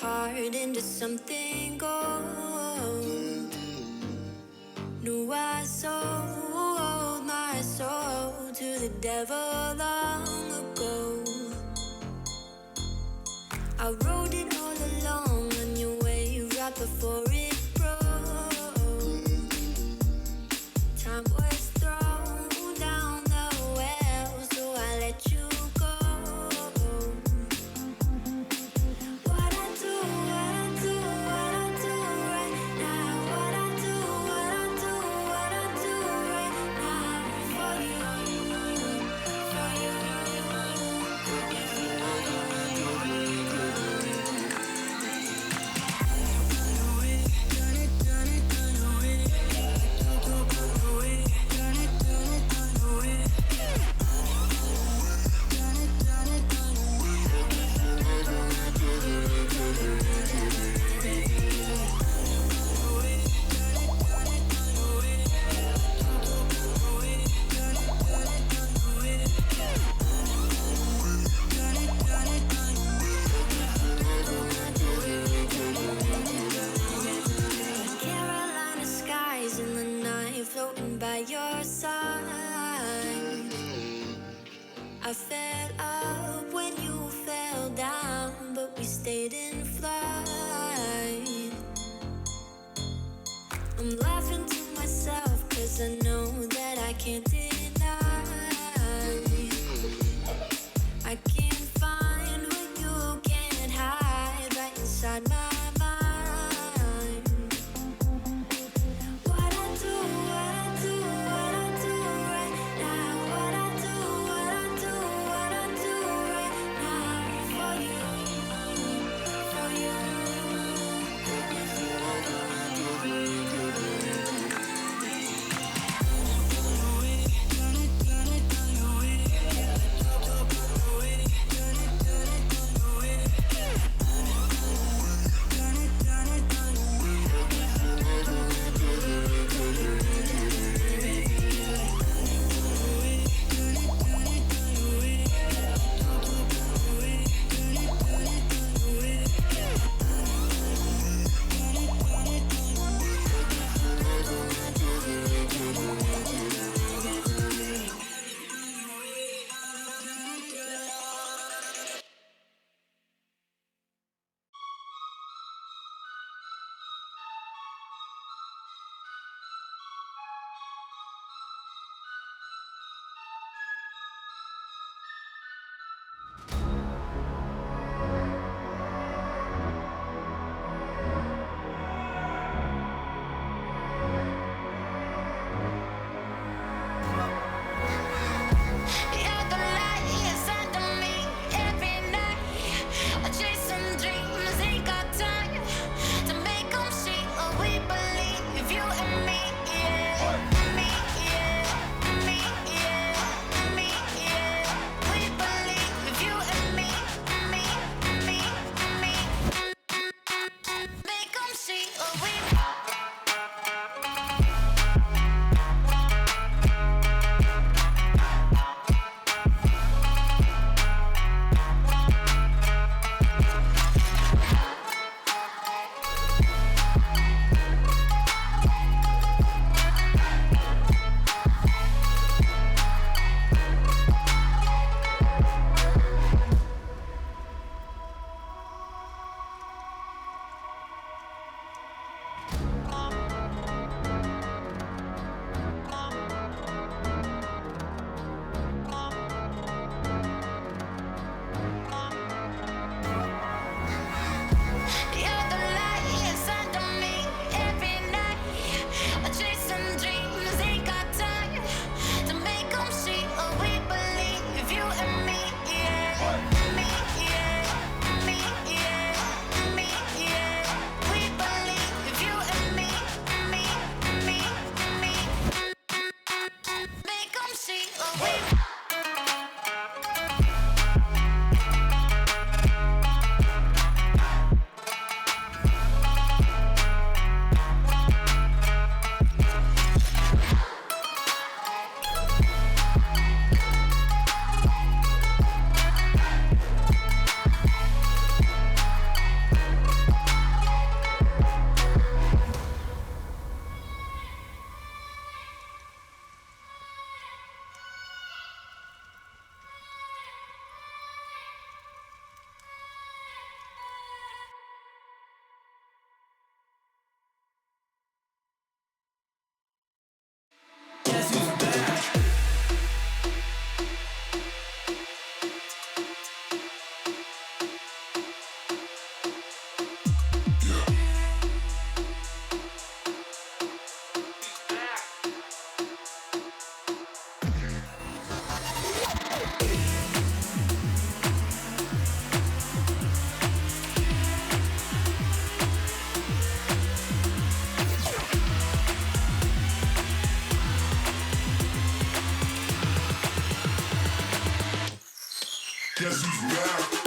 heart into something gold. Knew I sold my soul to the devil long ago. I rode it all along on your wave right before it broke. Time was thrown down the well, so I let you go. What I do right now. What I do right now for you, for you. Carolina skies in the night, floating by your side. I fell up when you fell down, but we stayed in flight. I'm laughing to myself, 'cause I know that I can't deny. I can't find what you can't hide right inside my mind. What I do right now. What I do right now for you, for you. Guess who's back? Guess who's back?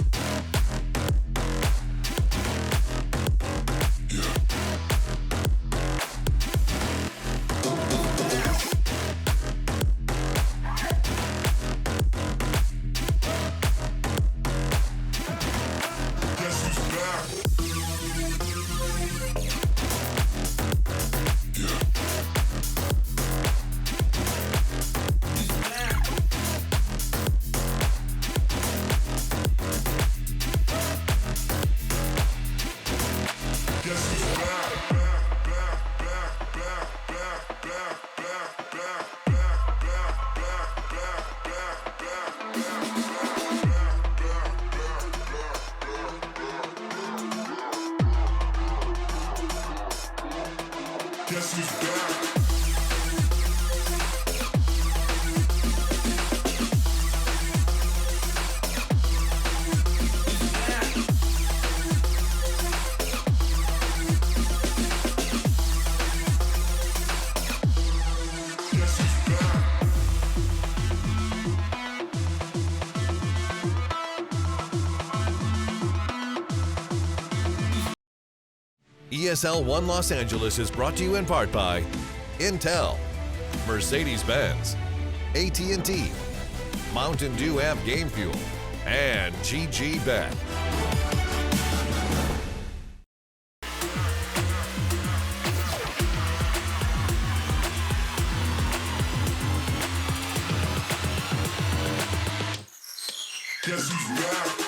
ESL 1 Los Angeles is brought to you in part by Intel, Mercedes-Benz, AT&T, Mountain Dew Amp Game Fuel, and GG Bet. Guess who's back?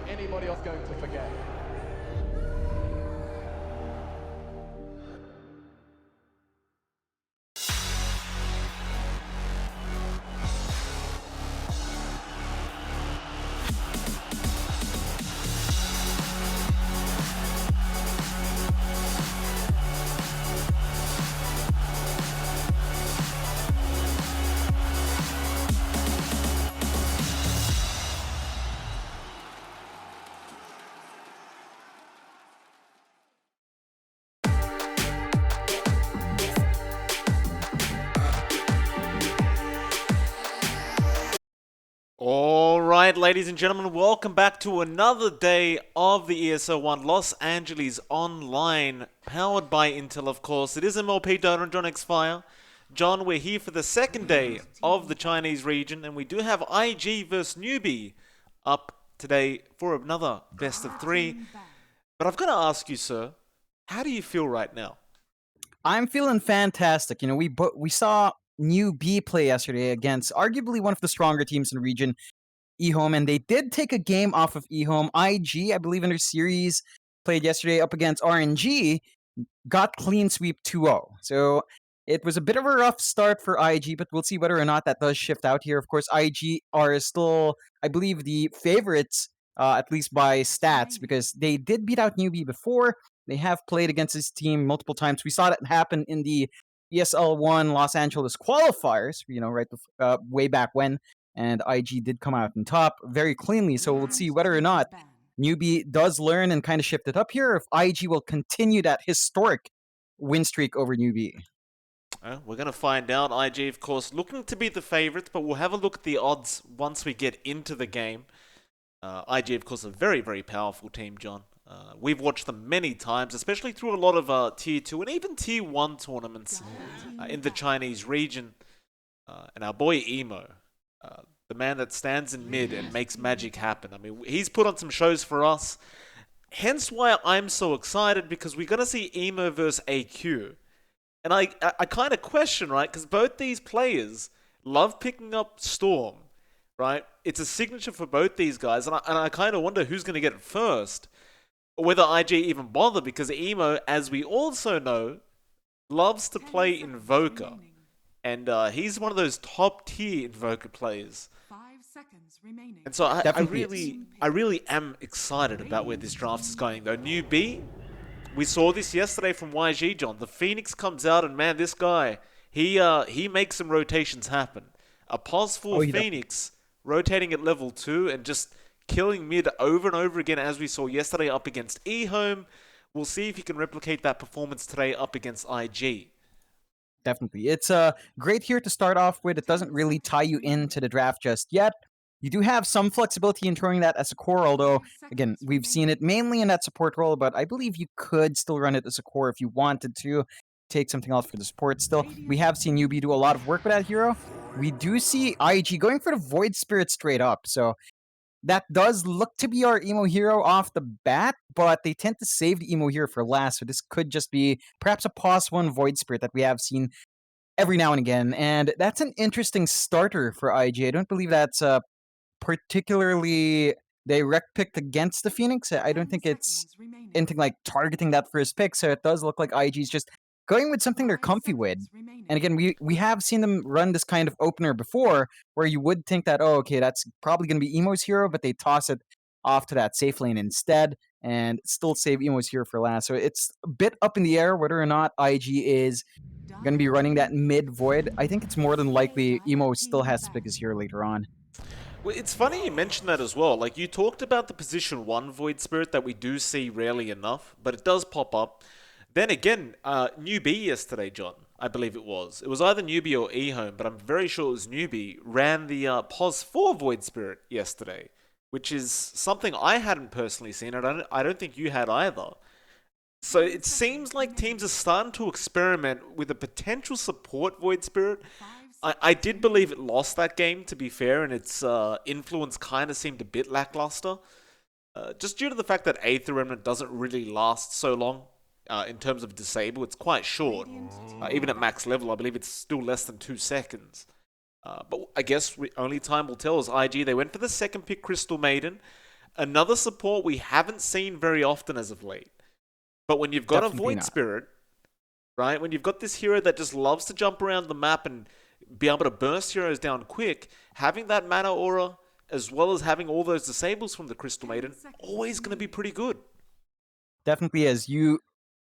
Anybody else going to forget? Alright, ladies and gentlemen, welcome back to another day of the ESL 1 Los Angeles Online, powered by Intel, of course. It is MLP Dota and John X Fire. John, we're here for the second day of the Chinese region, and we do have IG versus Newbee up today for another best of 3. But I've got to ask you, sir, how do you feel right now? I'm feeling fantastic. We saw Newbee play yesterday against arguably one of the stronger teams in the region, eHome, and they did take a game off of eHome. IG, I believe, in their series played yesterday up against RNG, got clean sweep 2-0. So it was a bit of a rough start for IG, but we'll see whether or not that does shift out here. Of course, IG are still, I believe, the favorites, at least by stats, because they did beat out Newbie before. They have played against this team multiple times. We saw that happen in the ESL 1 Los Angeles qualifiers, right, way back when, and IG did come out on top very cleanly. So we'll see whether or not Newbie does learn and kind of shift it up here, if IG will continue that historic win streak over Newbie. We're going to find out. IG, of course, looking to be the favourites, but we'll have a look at the odds once we get into the game. IG, of course, a very, very powerful team, John. We've watched them many times, especially through a lot of Tier 2 and even Tier 1 tournaments in the Chinese region. And our boy Emo, the man that stands in mid and makes magic happen. I mean, he's put on some shows for us. Hence why I'm so excited, because we're going to see Emo versus AQ. And I kind of question, right? Because both these players love picking up Storm, right? It's a signature for both these guys. And I kind of wonder who's going to get it first. Or whether IG even bother, because Emo, as we also know, loves to play Invoker. And he's one of those top tier Invoker players. And so I really am excited about where this draft is going, though. Newbee, we saw this yesterday from YG, John. The Phoenix comes out, and man, this guy, he makes some rotations happen. A pos for Phoenix rotating at level 2 and just killing mid over and over again, as we saw yesterday up against eHome. We'll see if he can replicate that performance today up against IG. Definitely. It's great here to start off with. It doesn't really tie you into the draft just yet. You do have some flexibility in throwing that as a core, although, again, we've seen it mainly in that support role, but I believe you could still run it as a core if you wanted to take something else for the support still. We have seen Newbee do a lot of work with that hero. We do see IG going for the Void Spirit straight up, so that does look to be our Emo hero off the bat, but they tend to save the Emo hero for last, so this could just be perhaps a pos 1 Void Spirit that we have seen every now and again, and that's an interesting starter for IG. I don't believe that's particularly direct picked against the Phoenix. I don't think it's anything like targeting that first pick, so it does look like IG's just going with something they're comfy with. And again, we have seen them run this kind of opener before, where you would think that, oh, okay, that's probably going to be Emo's hero, but they toss it off to that safe lane instead, and still save Emo's hero for last. So it's a bit up in the air whether or not IG is going to be running that mid Void. I think it's more than likely Emo still has to pick his hero later on. Well, it's funny you mentioned that as well. Like, you talked about the position 1 Void Spirit that we do see rarely enough, but it does pop up. Then again, Newbee yesterday, John, I believe it was. It was either Newbee or eHome, but I'm very sure it was Newbee, ran the pos 4 Void Spirit yesterday, which is something I hadn't personally seen, and I don't think you had either. So it seems like teams are starting to experiment with a potential support Void Spirit. I did believe it lost that game, to be fair, and its influence kind of seemed a bit lackluster. Just due to the fact that Aether Remnant doesn't really last so long in terms of disable. It's quite short. Even at max level, I believe it's still less than 2 seconds. But I guess only time will tell. As IG, they went for the second pick, Crystal Maiden. Another support we haven't seen very often as of late. But when you've got Definitely a Void Spirit, right? When you've got this hero that just loves to jump around the map and be able to burst heroes down quick, having that mana aura, as well as having all those disables from the Crystal Maiden, always going to be pretty good. Definitely is. You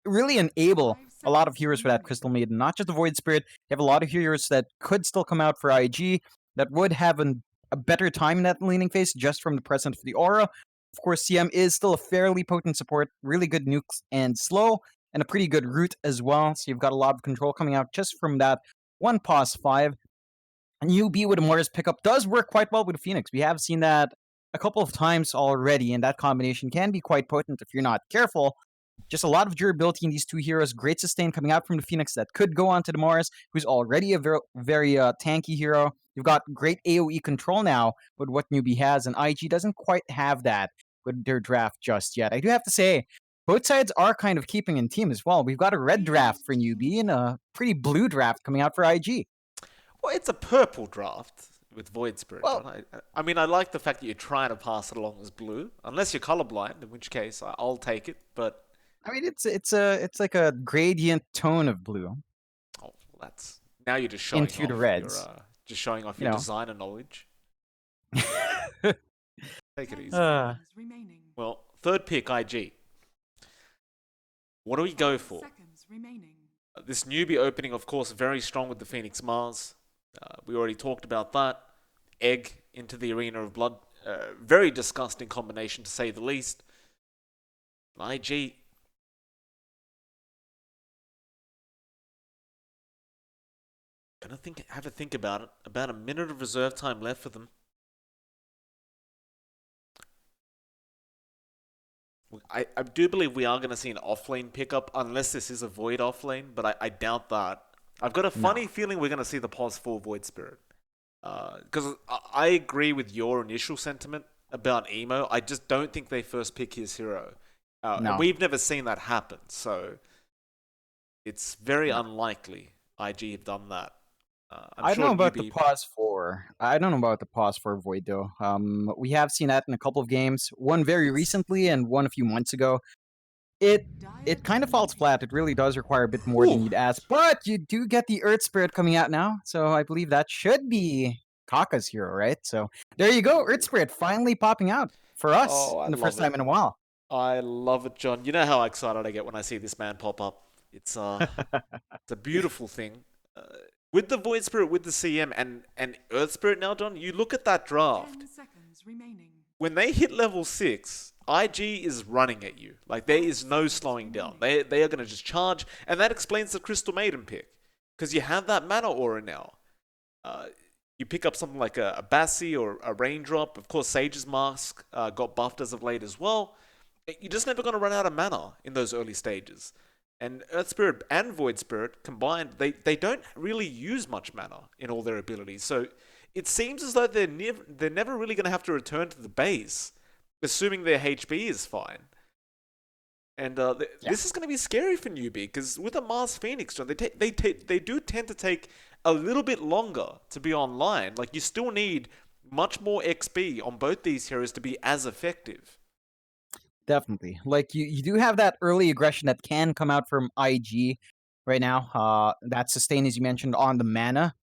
really enable a lot of heroes for that Crystal Maiden, not just the Void Spirit. You have a lot of heroes that could still come out for IG that would have a better time in that laning phase just from the presence of the aura. Of course, CM is still a fairly potent support, really good nukes and slow, and a pretty good root as well. So you've got a lot of control coming out just from that one pos 5. Newbee with a Morris pickup does work quite well with Phoenix. We have seen that a couple of times already, and that combination can be quite potent if you're not careful. Just a lot of durability in these two heroes. Great sustain coming out from the Phoenix that could go on to the Morris, who's already a very tanky hero. You've got great AoE control now with what Newbee has, and IG doesn't quite have that with their draft just yet. I do have to say, both sides are kind of keeping in team as well. We've got a red draft for Newbee and a pretty blue draft coming out for IG. Well, it's a purple draft with Void Spirit, Well, John. I mean, I like the fact that you're trying to pass it along as blue, unless you're colorblind, in which case I'll take it. But I mean, it's like a gradient tone of blue oh, that's now you're just showing into the off reds. your You know. designer knowledge. Take it easy. Uh, Well, third pick, IG. What do we go for? This newbie opening, of course, very strong with the Phoenix Mars. We already talked about that. Egg into the Arena of Blood. Very disgusting combination, to say the least. IG. Have a think about it. About a minute of reserve time left for them. I do believe we are going to see an offlane pickup, unless this is a Void offlane, but I doubt that. I've got a funny feeling we're going to see the pos 4 Void Spirit. Because I agree with your initial sentiment about Emo. I just don't think they first pick his hero. And we've never seen that happen, so it's very unlikely IG have done that. I don't know about the pause 4. I don't know about the pause 4 Void though. We have seen that in a couple of games. One very recently and one a few months ago. It kind of falls flat. It really does require a bit more than you'd ask. But you do get the Earth Spirit coming out now, so I believe that should be Kaka's hero, right? So there you go, Earth Spirit finally popping out for us in the first time in a while. I love it, John. You know how excited I get when I see this man pop up. It's it's a beautiful thing. With the Void Spirit, with the CM, and Earth Spirit now, John, you look at that draft. When they hit level 6, IG is running at you. Like, there is no slowing down. They are going to just charge, and that explains the Crystal Maiden pick. Because you have that mana aura now. You pick up something like a Bassi or a Raindrop. Of course, Sage's Mask got buffed as of late as well. You're just never going to run out of mana in those early stages. And Earth Spirit and Void Spirit combined, they don't really use much mana in all their abilities. So it seems as though they're never really going to have to return to the base, assuming their HB is fine. And this is going to be scary for Newbee, because with a Mars Phoenix, John, they do tend to take a little bit longer to be online. Like, you still need much more XP on both these heroes to be as effective. Definitely. Like, you do have that early aggression that can come out from IG right now. That sustain, as you mentioned, on the mana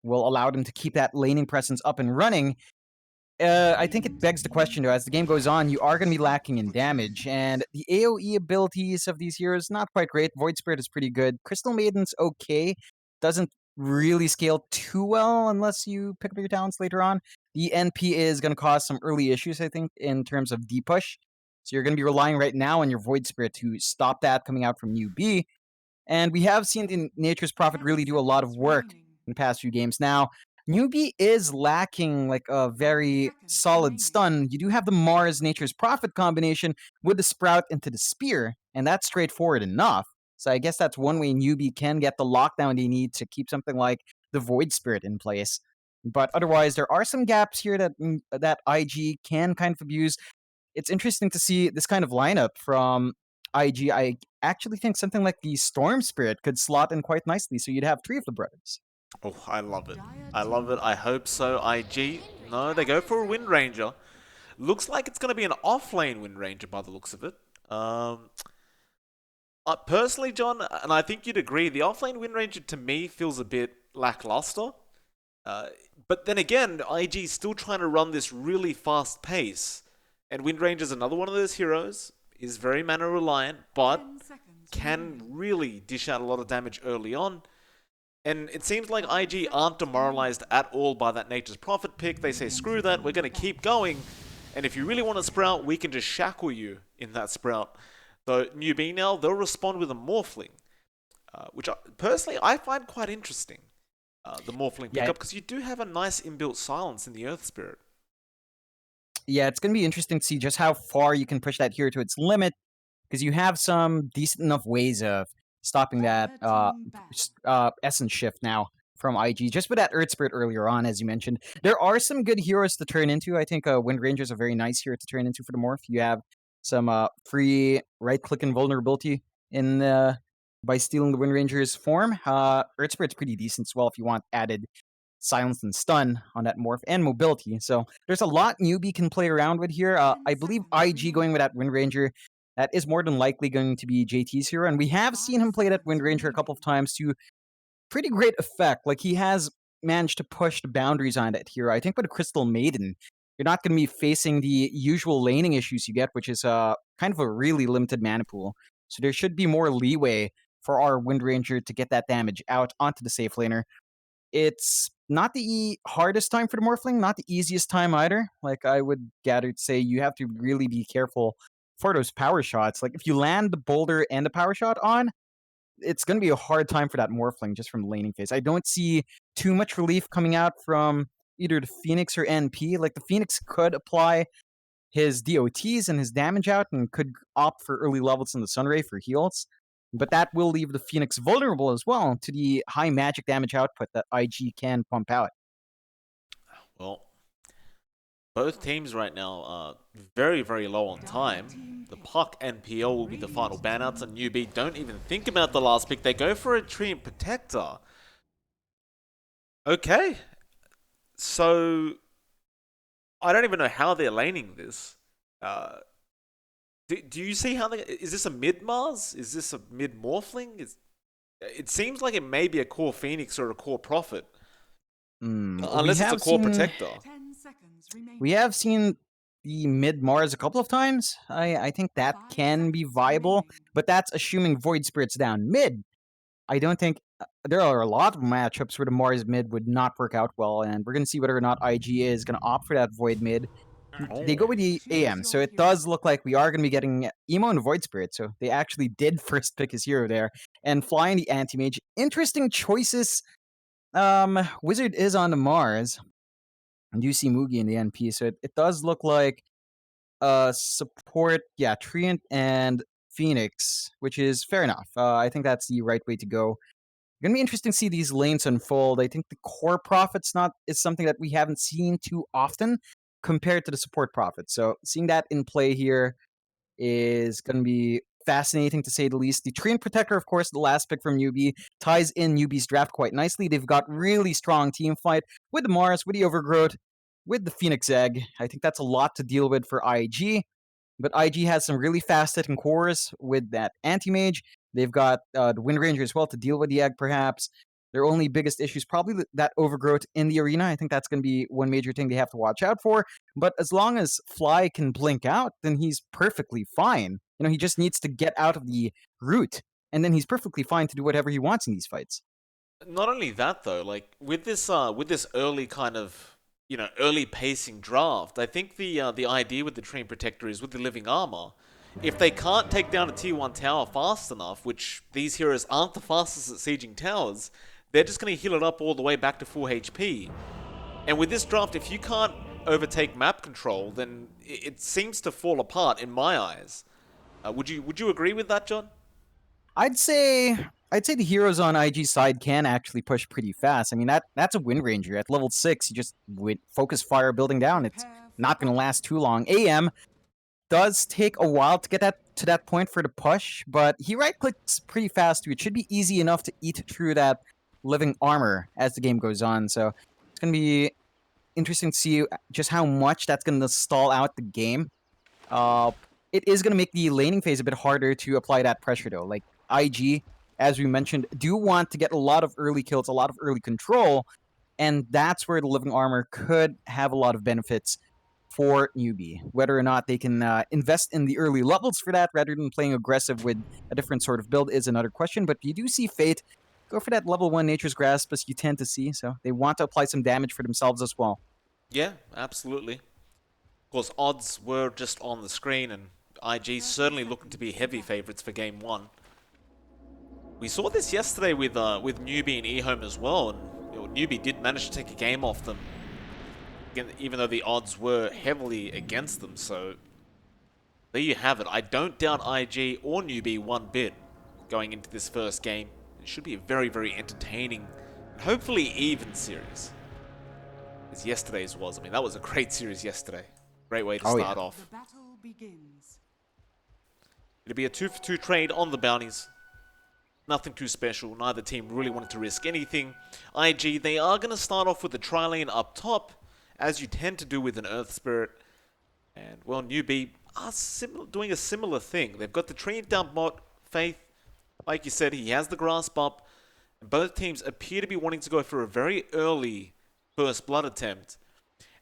will allow them to keep that laning presence up and running. I think it begs the question, though, as the game goes on, you are going to be lacking in damage, and the AoE abilities of these heroes, not quite great. Void Spirit is pretty good. Crystal Maiden's okay. Doesn't really scale too well unless you pick up your talents later on. The NP is going to cause some early issues, I think, in terms of D-push. So you're going to be relying right now on your Void Spirit to stop that coming out from Newbee. And we have seen the Nature's Prophet really do a lot of work in the past few games. Now, Newbee is lacking like a very solid stun. You do have the Mars Nature's Prophet combination with the Sprout into the Spear, and that's straightforward enough. So I guess that's one way Newbee can get the lockdown they need to keep something like the Void Spirit in place. But otherwise, there are some gaps here that IG can kind of abuse. It's interesting to see this kind of lineup from IG. I actually think something like the Storm Spirit could slot in quite nicely, so you'd have 3 of the brothers. Oh, I love it. I love it. I hope so. IG. No, they go for a Wind Ranger. Looks like it's going to be an off-lane Wind Ranger by the looks of it. Personally, John, and I think you'd agree, the off-lane Wind Ranger to me feels a bit lackluster. But then again, IG is still trying to run this really fast pace. And Wind Ranger is another one of those heroes, is very mana reliant, but can really dish out a lot of damage early on. And it seems like IG aren't demoralized at all by that Nature's Prophet pick. They say, screw that, we're going to keep going. And if you really want to Sprout, we can just shackle you in that Sprout. Though Newbee now, they'll respond with a Morphling, which personally I find quite interesting. The Morphling pickup, because you do have a nice inbuilt silence in the Earth Spirit. Yeah, it's going to be interesting to see just how far you can push that hero to its limit, because you have some decent enough ways of stopping that essence shift now from IG, just with that Earth Spirit earlier on, as you mentioned. There are some good heroes to turn into. I think Wind Ranger is a very nice hero to turn into for the Morph. You have some free right-click invulnerability in by stealing the Wind Ranger's form. Earth Spirit's pretty decent as well if you want added silence and stun on that morph and mobility. So there's a lot Newbee can play around with here. I believe IG going with that Wind Ranger, that is more than likely going to be JT's hero, and we have seen him play that Wind Ranger a couple of times to pretty great effect. Like, he has managed to push the boundaries on that hero. I think with a Crystal Maiden, you're not going to be facing the usual laning issues you get, which is kind of a really limited mana pool. So there should be more leeway for our Wind Ranger to get that damage out onto the safe laner. It's not the hardest time for the Morphling, not the easiest time either. Like, I would gather to say you have to really be careful for those power shots. Like, if you land the boulder and the power shot on, it's going to be a hard time for that Morphling just from the laning phase. I don't see too much relief coming out from either the Phoenix or NP. Like, the Phoenix could apply his DOTs and his damage out and could opt for early levels in the Sunray for heals. But that will leave the Phoenix vulnerable as well to the high magic damage output that IG can pump out. Well, both teams right now are very, very low on time. The Puck and PL will be the final banouts, and Newbee don't even think about the last pick. They go for a Treant Protector. Okay. So, I don't even know how they're laning this. Do you see how they... Is this a mid-Mars? Is this a mid-Morphling? It seems like it may be a core Phoenix or a core Prophet. Unless it's a core Protector. We have seen the mid-Mars a couple of times. I think that can be viable, but that's assuming Void Spirit's down mid. I don't think... there are a lot of matchups where the Mars mid would not work out well, and we're going to see whether or not IG is going to opt for that Void mid. They go with the AM, so it does look like we are going to be getting Emo and Void Spirit, so they actually did first pick his hero there, and flying the Anti-Mage. Interesting choices. Wizard is on the Mars, and you see Mugi in the NP, so it does look like support, yeah, Treant and Phoenix, which is fair enough. I think that's the right way to go. Gonna be interesting to see these lanes unfold. I think the core profits is something that we haven't seen too often compared to the support profits. So seeing that in play here is gonna be fascinating to say the least. The Treant Protector, of course, the last pick from Newbee, ties in Newbee's draft quite nicely. They've got really strong team fight with the Mars, with the Overgrowth, with the Phoenix Egg. I think that's a lot to deal with for IG. But IG has some really fast-hitting cores with that Anti-Mage. They've got the Wind Ranger as well to deal with the Egg, perhaps. Their only biggest issue is probably that Overgrowth in the arena. I think that's going to be one major thing they have to watch out for. But as long as Fly can blink out, then he's perfectly fine. You know, he just needs to get out of the route, and then he's perfectly fine to do whatever he wants in these fights. Not only that, though, like, with this early kind of, early pacing draft, I think the idea with the Treant Protector is with the Living Armor. If they can't take down a tier 1 tower fast enough, which these heroes aren't the fastest at sieging towers, they're just going to heal it up all the way back to full HP. And with this draft, if you can't overtake map control, then it seems to fall apart in my eyes. Would you agree with that, John? I'd say the heroes on IG side can actually push pretty fast. I mean, that's a Wind Ranger. At level 6, you just focus fire building down. It's not going to last too long. AM does take a while to get to that point for the push, but he right-clicks pretty fast too. It should be easy enough to eat through that living armor as the game goes on. So it's going to be interesting to see just how much that's going to stall out the game. It is going to make the laning phase a bit harder to apply that pressure, though. Like, IG, as we mentioned, do want to get a lot of early kills, a lot of early control, and that's where the living armor could have a lot of benefits for Newbee. Whether or not they can invest in the early levels for that rather than playing aggressive with a different sort of build is another question, but you do see Fate go for that level 1 Nature's Grasp, as you tend to see, so they want to apply some damage for themselves as well. Yeah, absolutely. Of course, odds were just on the screen, and IG certainly looking to be heavy favorites for Game 1. We saw this yesterday with Newbee and eHome as well, and Newbee did manage to take a game off them, even though the odds were heavily against them, so there you have it. I don't doubt IG or Newbee one bit going into this first game. It should be a very, very entertaining and hopefully even series, as yesterday's was. I mean, that was a great series yesterday. Great way to start off. The battle begins. It'll be a 2-for-2 trade on the bounties. Nothing too special. Neither team really wanted to risk anything. IG, they are going to start off with the tri-lane up top, as you tend to do with an Earth Spirit. And, well, Newbee are doing a similar thing. They've got the tree down bot. Faith, like you said, he has the grasp up. And both teams appear to be wanting to go for a very early first blood attempt.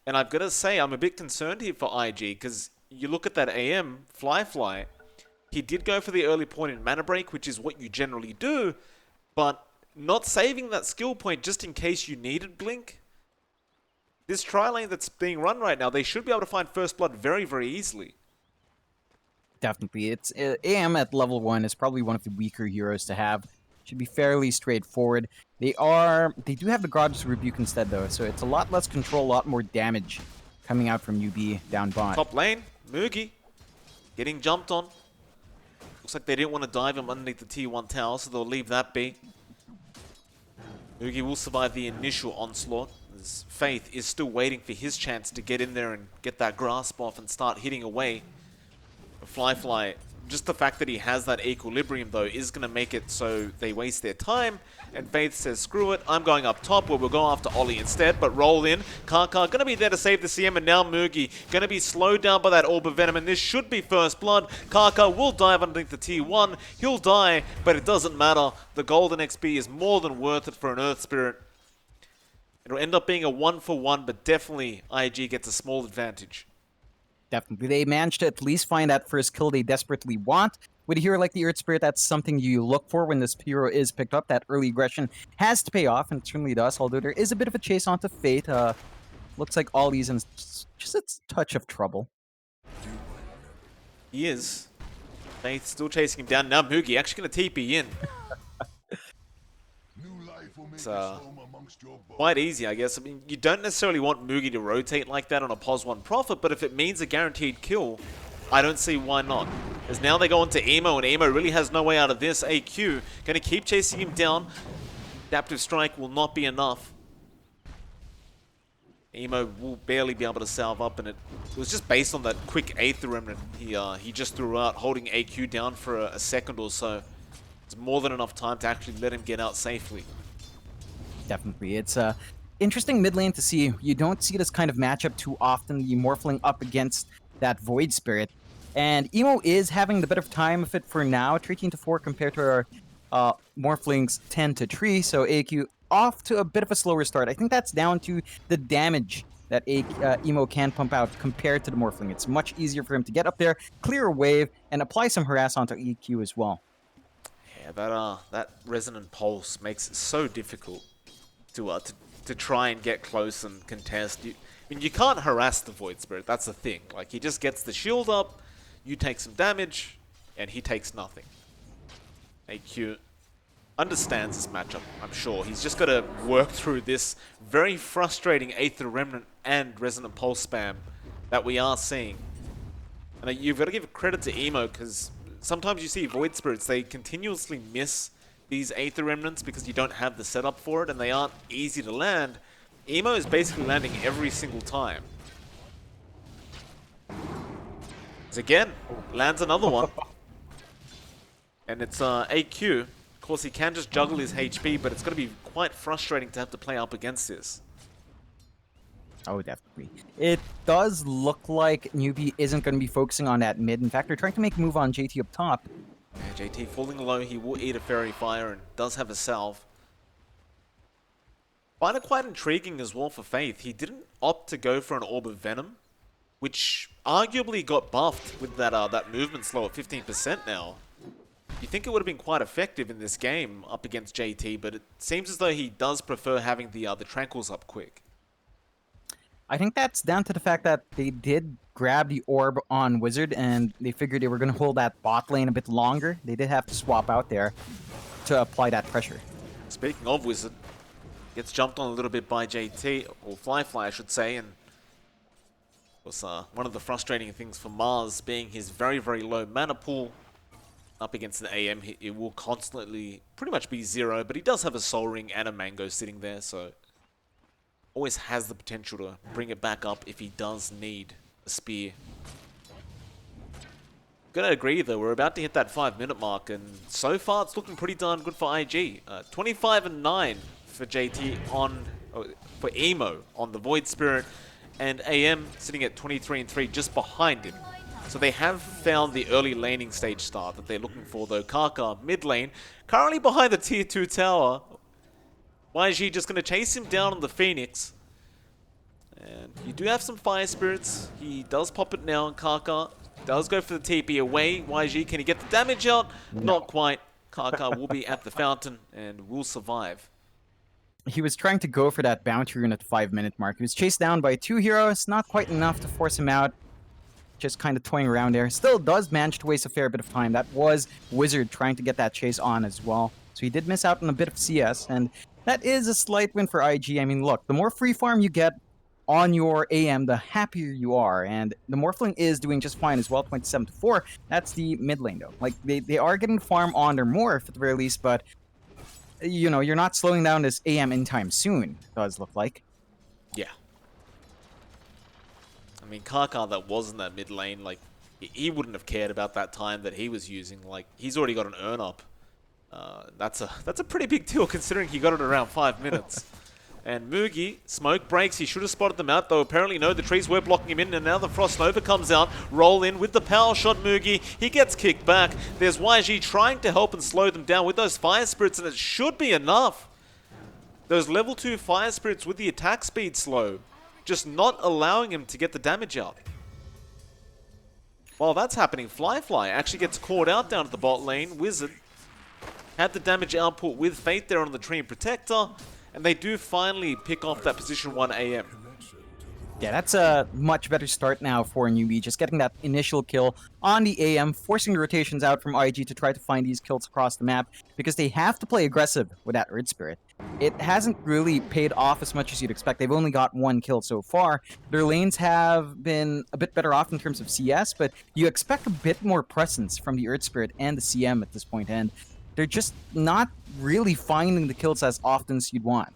And I've got to say, I'm a bit concerned here for IG, because you look at that AM, Fly. He did go for the early point in mana break, which is what you generally do, but not saving that skill point just in case you needed blink. This tri-lane that's being run right now, they should be able to find first blood very, very easily. Definitely. It's AM at level 1 is probably one of the weaker heroes to have. Should be fairly straightforward. They do have the God's Rebuke instead though, so it's a lot less control, a lot more damage coming out from Newbee down bot. Top lane, Mugi getting jumped on. Looks like they didn't want to dive him underneath the T1 tower, so they'll leave that be. Mugi will survive the initial onslaught, as Faith is still waiting for his chance to get in there and get that grasp off and start hitting away. Fly, just the fact that he has that equilibrium though is going to make it so they waste their time, and Faith says screw it, I'm going up top where we'll go after Ollie instead, but roll in. Kaka going to be there to save the CM, and now Mugi going to be slowed down by that Orb of Venom, and this should be first blood. Kaka will dive underneath the T1, he'll die, but it doesn't matter. The golden XP is more than worth it for an Earth Spirit. It'll end up being a 1-for-1, but definitely IG gets a small advantage. Definitely. They managed to at least find that first kill they desperately want. With a hero like the Earth Spirit, that's something you look for when this hero is picked up. That early aggression has to pay off, and it certainly does, although there is a bit of a chase onto Fate. Looks like Ollie's in just a touch of trouble. He is. Faith still chasing him down. Now Mugi actually going to TP in. It's quite easy, I guess. I mean, you don't necessarily want Mugi to rotate like that on a POS 1 Prophet, but if it means a guaranteed kill, I don't see why not. As now they go on to Emo, and Emo really has no way out of this. AQ going to keep chasing him down. Adaptive Strike will not be enough. Emo will barely be able to salve up, and it was just based on that quick Aether Remnant he just threw out, holding AQ down for a second or so. It's more than enough time to actually let him get out safely. Definitely. It's interesting mid lane to see. You don't see this kind of matchup too often, the Morphling up against that Void Spirit. And Emo is having the better time of it for now, 13-4 compared to our Morphling's 10-3, so AQ off to a bit of a slower start. I think that's down to the damage that Emo can pump out compared to the Morphling. It's much easier for him to get up there, clear a wave, and apply some harass onto EQ as well. Yeah, that Resonant Pulse makes it so difficult to try and get close and contest. I mean, you can't harass the Void Spirit, that's the thing. Like, he just gets the shield up, you take some damage, and he takes nothing. AQ understands this matchup, I'm sure. He's just got to work through this very frustrating Aether Remnant and Resonant Pulse spam that we are seeing. And you've got to give credit to Emo, because sometimes you see Void Spirits, they continuously miss these Aether Remnants because you don't have the setup for it, and they aren't easy to land. Emo is basically landing every single time. So again, lands another one. And it's AQ. Of course, he can just juggle his HP, but it's going to be quite frustrating to have to play up against this. Oh, definitely. It does look like Newbee isn't going to be focusing on that mid. In fact, they're trying to make a move on JT up top. Yeah, JT falling low, he will eat a Fairy Fire and does have a salve. Find it quite intriguing as well for Faith. He didn't opt to go for an Orb of Venom, which arguably got buffed with that movement slow at 15% now. You think it would have been quite effective in this game up against JT, but it seems as though he does prefer having the Tranquils up quick. I think that's down to the fact that they did grab the orb on Wizard, and they figured they were going to hold that bot lane a bit longer. They did have to swap out there to apply that pressure. Speaking of Wizard, gets jumped on a little bit by JT, or Fly I should say, and was one of the frustrating things for Mars being his very, very low mana pool. Up against the AM, it will constantly pretty much be 0, but he does have a Soul Ring and a Mango sitting there, so always has the potential to bring it back up if he does need a spear. Gonna agree though, we're about to hit that 5-minute mark, and so far it's looking pretty darn good for IG. 25-9 for JT on, for Emo on the Void Spirit, and AM sitting at 23-3 just behind him. So they have found the early laning stage start that they're looking for though. Kaka, mid lane, currently behind the tier 2 tower. YG just gonna chase him down on the Phoenix. And you do have some Fire Spirits. He does pop it now on Kaka. Does go for the TP away. YG, can he get the damage out? No. Not quite. Kaka will be at the fountain and will survive. He was trying to go for that bounty rune at the 5-minute mark. He was chased down by 2 heroes, not quite enough to force him out. Just kind of toying around there. Still does manage to waste a fair bit of time. That was Wizard trying to get that chase on as well. So he did miss out on a bit of CS, and that is a slight win for IG. I mean, look, the more free farm you get on your AM, the happier you are, and the Morphling is doing just fine as well, 27-4. That's the mid lane though. Like, they are getting farm on their Morph at the very least, but you know, you're not slowing down this AM anytime soon, it does look like. Yeah. I mean, Kaka that was in that mid lane, like, he wouldn't have cared about that time that he was using. Like, he's already got an earn up. That's a pretty big deal considering he got it around 5 minutes. And Mugi, smoke breaks, he should have spotted them out, though apparently no, the trees were blocking him in, and now the Frost Nova comes out, roll in with the power shot Mugi, he gets kicked back, there's YG trying to help and slow them down with those Fire Spirits, and it should be enough. Those level 2 Fire Spirits with the attack speed slow, just not allowing him to get the damage out. While that's happening, Fly actually gets caught out down at the bot lane, Wizard had the damage output with Faith there on the Tree and Protector, and they do finally pick off that position 1 AM. Yeah, that's a much better start now for Newbee, just getting that initial kill on the AM, forcing the rotations out from IG to try to find these kills across the map, because they have to play aggressive with that Earth Spirit. It hasn't really paid off as much as you'd expect. They've only got 1 kill so far. Their lanes have been a bit better off in terms of CS, but you expect a bit more presence from the Earth Spirit and the CM at this point, and they're just not really finding the kills as often as you'd want.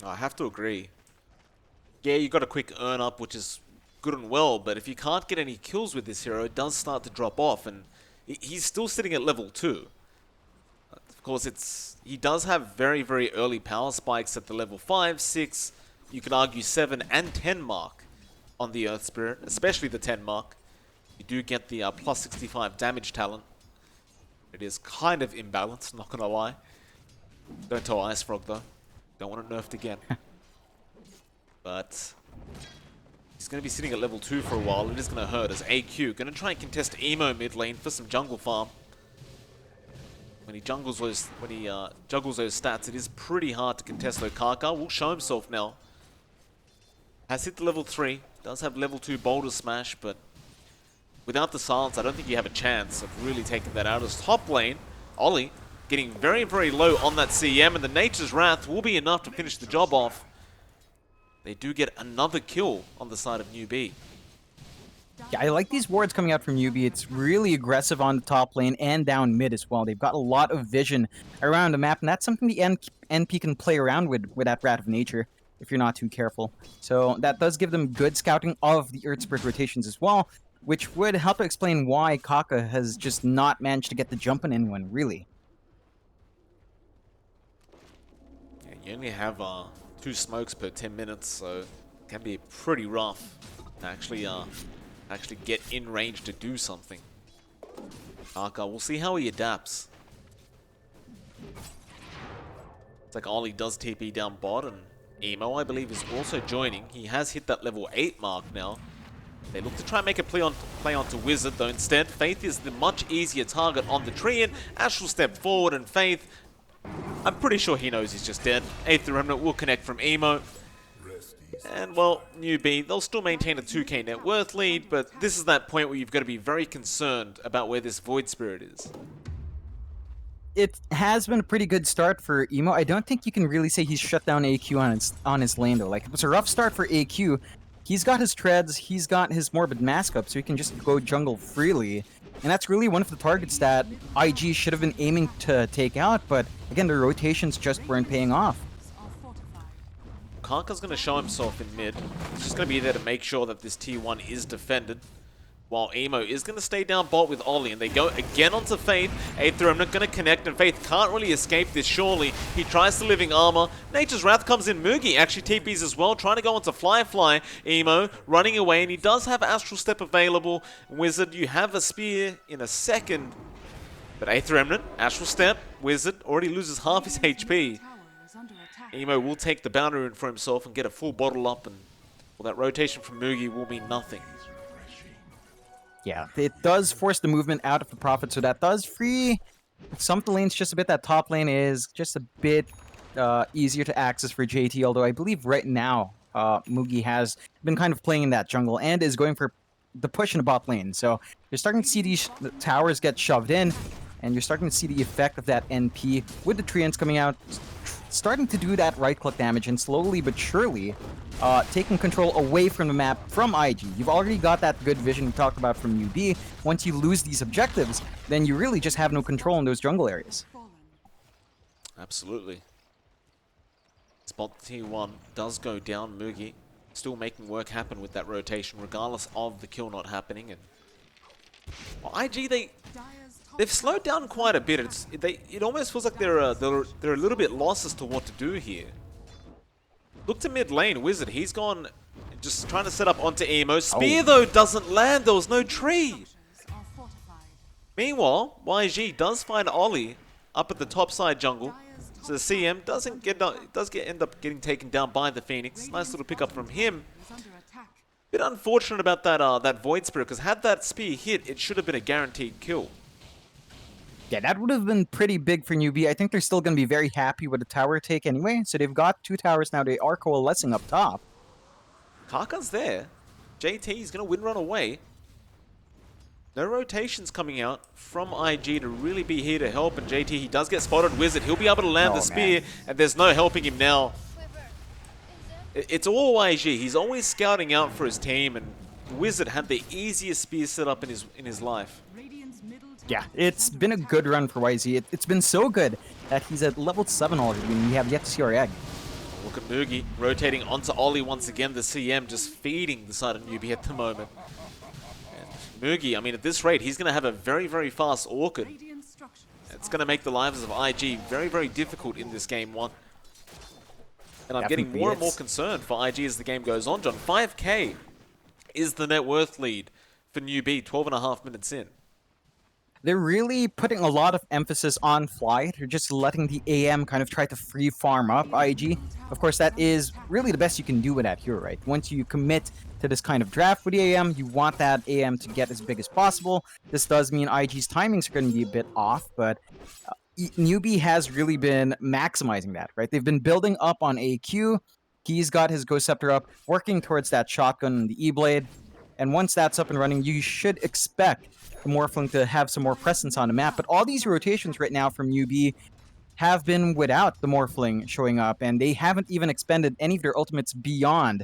I have to agree. Yeah, you got a quick earn up, which is good and well, but if you can't get any kills with this hero, it does start to drop off, and he's still sitting at level 2. Of course, he does have very, very early power spikes at the level 5, 6, you could argue 7 and 10 mark on the Earth Spirit, especially the 10 mark. You do get the plus 65 damage talent. It is kind of imbalanced, not gonna lie. Don't tell Ice Frog though. Don't want it nerfed again. But he's going to be sitting at level 2 for a while. It is going to hurt as AQ going to try and contest Emo mid lane for some jungle farm. When he juggles those stats, it is pretty hard to contest though. Kaka will show himself now. Has hit the level 3. Does have level 2 Boulder Smash, but without the silence, I don't think you have a chance of really taking that out. As top lane, Ollie getting very, very low on that CM, and the Nature's Wrath will be enough to finish the job off. They do get another kill on the side of Newbee. Yeah, I like these wards coming out from Newbee. It's really aggressive on the top lane and down mid as well. They've got a lot of vision around the map, and that's something the NP can play around with that Wrath of Nature if you're not too careful. So that does give them good scouting of the Earth Spirit rotations as well, which would help to explain why Kaka has just not managed to get the jump on anyone, really. Yeah, you only have 2 smokes per 10 minutes, so it can be pretty rough to actually get in range to do something. Kaka, we'll see how he adapts. It's like Ollie does TP down bot, and Emo, I believe, is also joining. He has hit that level 8 mark now. They look to try and make a play onto Wizard, though instead, Faith is the much easier target on the tree, and Ash will step forward, and Faith, I'm pretty sure he knows he's just dead. 8th Remnant will connect from Emo. And, well, Newbee, they'll still maintain a 2k net worth lead, but this is that point where you've got to be very concerned about where this Void Spirit is. It has been a pretty good start for Emo. I don't think you can really say he's shut down AQ on his lane, though. Like, it was a rough start for AQ. He's got his treads, he's got his Morbid Mask up, so he can just go jungle freely. And that's really one of the targets that IG should have been aiming to take out, but again, the rotations just weren't paying off. Kaka's going to show himself in mid. He's just going to be there to make sure that this T1 is defended. while Emo is going to stay down bot with Ollie, and they go again onto Faith. Aether Remnant going to connect, and Faith can't really escape this, surely. He tries to Living Armor. Nature's Wrath comes in. Mugi actually TPs as well, trying to go onto Fly. Emo running away, and he does have Astral Step available. Wizard, you have a spear in a second. But Aether Remnant, Astral Step, Wizard already loses half his HP. Emo will take the boundary rune for himself and get a full bottle up, and well, that rotation from Mugi will mean nothing. Yeah, it does force the movement out of the Prophet, so that does free some of the lanes just a bit. That top lane is just a bit easier to access for JT, although I believe right now Mugi has been kind of playing in that jungle and is going for the push in the bot lane. So you're starting to see these towers get shoved in, and you're starting to see the effect of that NP with the Treants coming out, starting to do that right-click damage, and slowly but surely taking control away from the map from IG. You've already got that good vision we talked about from Newbee. Once you lose these objectives, then you really just have no control in those jungle areas. Absolutely. Spot T1 does go down. Mugi still making work happen with that rotation, regardless of the kill not happening. And well, IG, they've slowed down quite a bit. It almost feels like they're a little bit lost as to what to do here. Look to mid lane, Wizard. He's gone just trying to set up onto Emo. Spear though doesn't land. There was no tree. Meanwhile, YG does find Ollie up at the top side jungle. So the CM does end up getting taken down by the Phoenix. Nice little pickup from him. Bit unfortunate about that Void Spirit, because had that spear hit, it should have been a guaranteed kill. Yeah, that would have been pretty big for Newbee. I think they're still going to be very happy with the tower take anyway. So they've got 2 towers now. They are coalescing up top. Karka's there. JT is going to win run away. No rotations coming out from IG to really be here to help. And JT, he does get spotted. Wizard, he'll be able to land the spear. And there's no helping him now. It's all YG. He's always scouting out for his team. And Wizard had the easiest spear set up in his life. Yeah, it's been a good run for YZ. It's been so good that he's at level 7 already, and we have yet to see our egg. Look at Mugi rotating onto Ollie once again. The CM just feeding the side of Newbee at the moment. And Mugi, I mean, at this rate, he's going to have a very, very fast Orchid. It's going to make the lives of IG very, very difficult in this game 1. And I'm getting more and more concerned for IG as the game goes on, John. 5k is the net worth lead for Newbee, 12.5 minutes in. They're really putting a lot of emphasis on Fly. They're just letting the AM kind of try to free farm up IG. Of course, that is really the best you can do with that hero, right? Once you commit to this kind of draft with the AM, you want that AM to get as big as possible. This does mean IG's timings are going to be a bit off, but Newbee has really been maximizing that, right? They've been building up on AQ. He's got his Ghost Scepter up, working towards that shotgun and the E-Blade. And once that's up and running, you should expect the Morphling to have some more presence on the map. But all these rotations right now from Newbee have been without the Morphling showing up, and they haven't even expended any of their ultimates beyond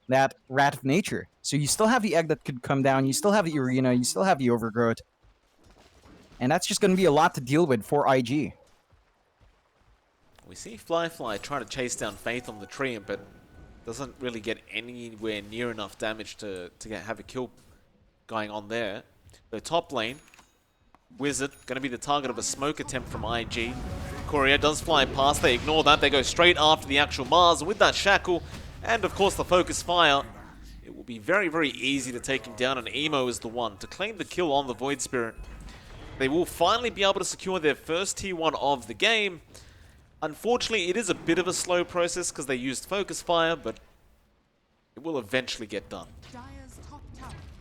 that Rat of Nature. So you still have the Egg that could come down, you still have the Arena, you still have the Overgrowth. And that's just going to be a lot to deal with for IG. We see Fly try to chase down Faith on the tree, but doesn't really get anywhere near enough damage to have a kill going on there. The top lane, Wizard, going to be the target of a smoke attempt from IG. Courier does fly past, they ignore that, they go straight after the actual Mars with that Shackle, and of course the Focus Fire. It will be very, very easy to take him down, and Emo is the one to claim the kill on the Void Spirit. They will finally be able to secure their first T1 of the game. Unfortunately, it is a bit of a slow process because they used Focus Fire, but it will eventually get done.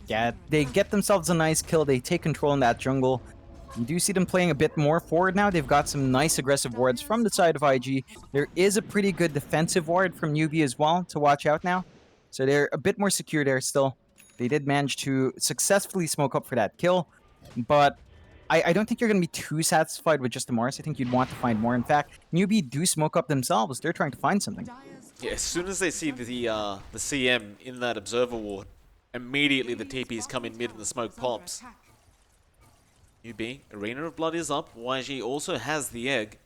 Yeah, they get themselves a nice kill. They take control in that jungle. You do see them playing a bit more forward now. They've got some nice aggressive wards from the side of IG. There is a pretty good defensive ward from Newbee as well to watch out now. So they're a bit more secure there still. They did manage to successfully smoke up for that kill. But I don't think you're going to be too satisfied with just the Mars. I think you'd want to find more. In fact, Newbee do smoke up themselves. They're trying to find something. Yeah, as soon as they see the CM in that Observer ward, immediately the TPs come in mid and the smoke pops. Newbee, Arena of Blood is up. YG also has the egg.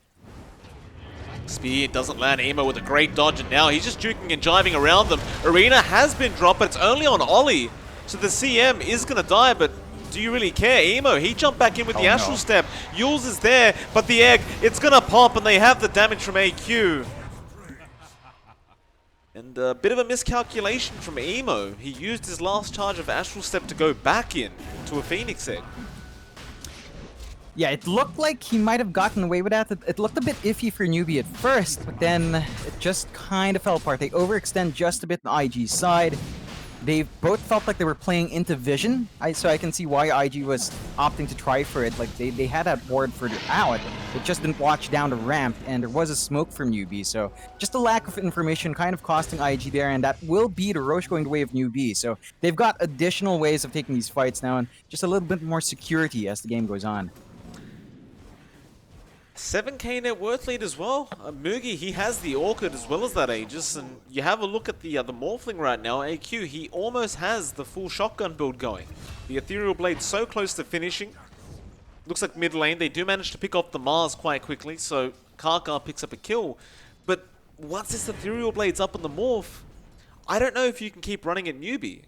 Spear doesn't land. Emo with a great dodge, and now he's just juking and jiving around them. Arena has been dropped, but it's only on Ollie. So the CM is going to die, but do you really care? Emo, he jumped back in with the Astral Step. Yules is there, but the egg, it's going to pop, and they have the damage from AQ. And a bit of a miscalculation from Emo. He used his last charge of Astral Step to go back in to a Phoenix egg. Yeah, it looked like he might have gotten away with that. It looked a bit iffy for Newbee at first, but then it just kind of fell apart. They overextend just a bit on IG's side. They both felt like they were playing into vision, so I can see why IG was opting to try for it. Like, they had that ward further out. It just didn't watch down the ramp, and there was a smoke from Newbee, so just a lack of information kind of costing IG there, and that will be the Roche going the way of Newbee. So they've got additional ways of taking these fights now, and just a little bit more security as the game goes on. 7k net worth lead as well. Mugi, he has the Orchid as well as that Aegis, and you have a look at the Morphling right now, AQ, he almost has the full shotgun build going. The Ethereal Blade so close to finishing. Looks like mid lane, they do manage to pick off the Mars quite quickly, so Karkar picks up a kill. But once this Ethereal Blade's up on the Morph, I don't know if you can keep running at Newbee.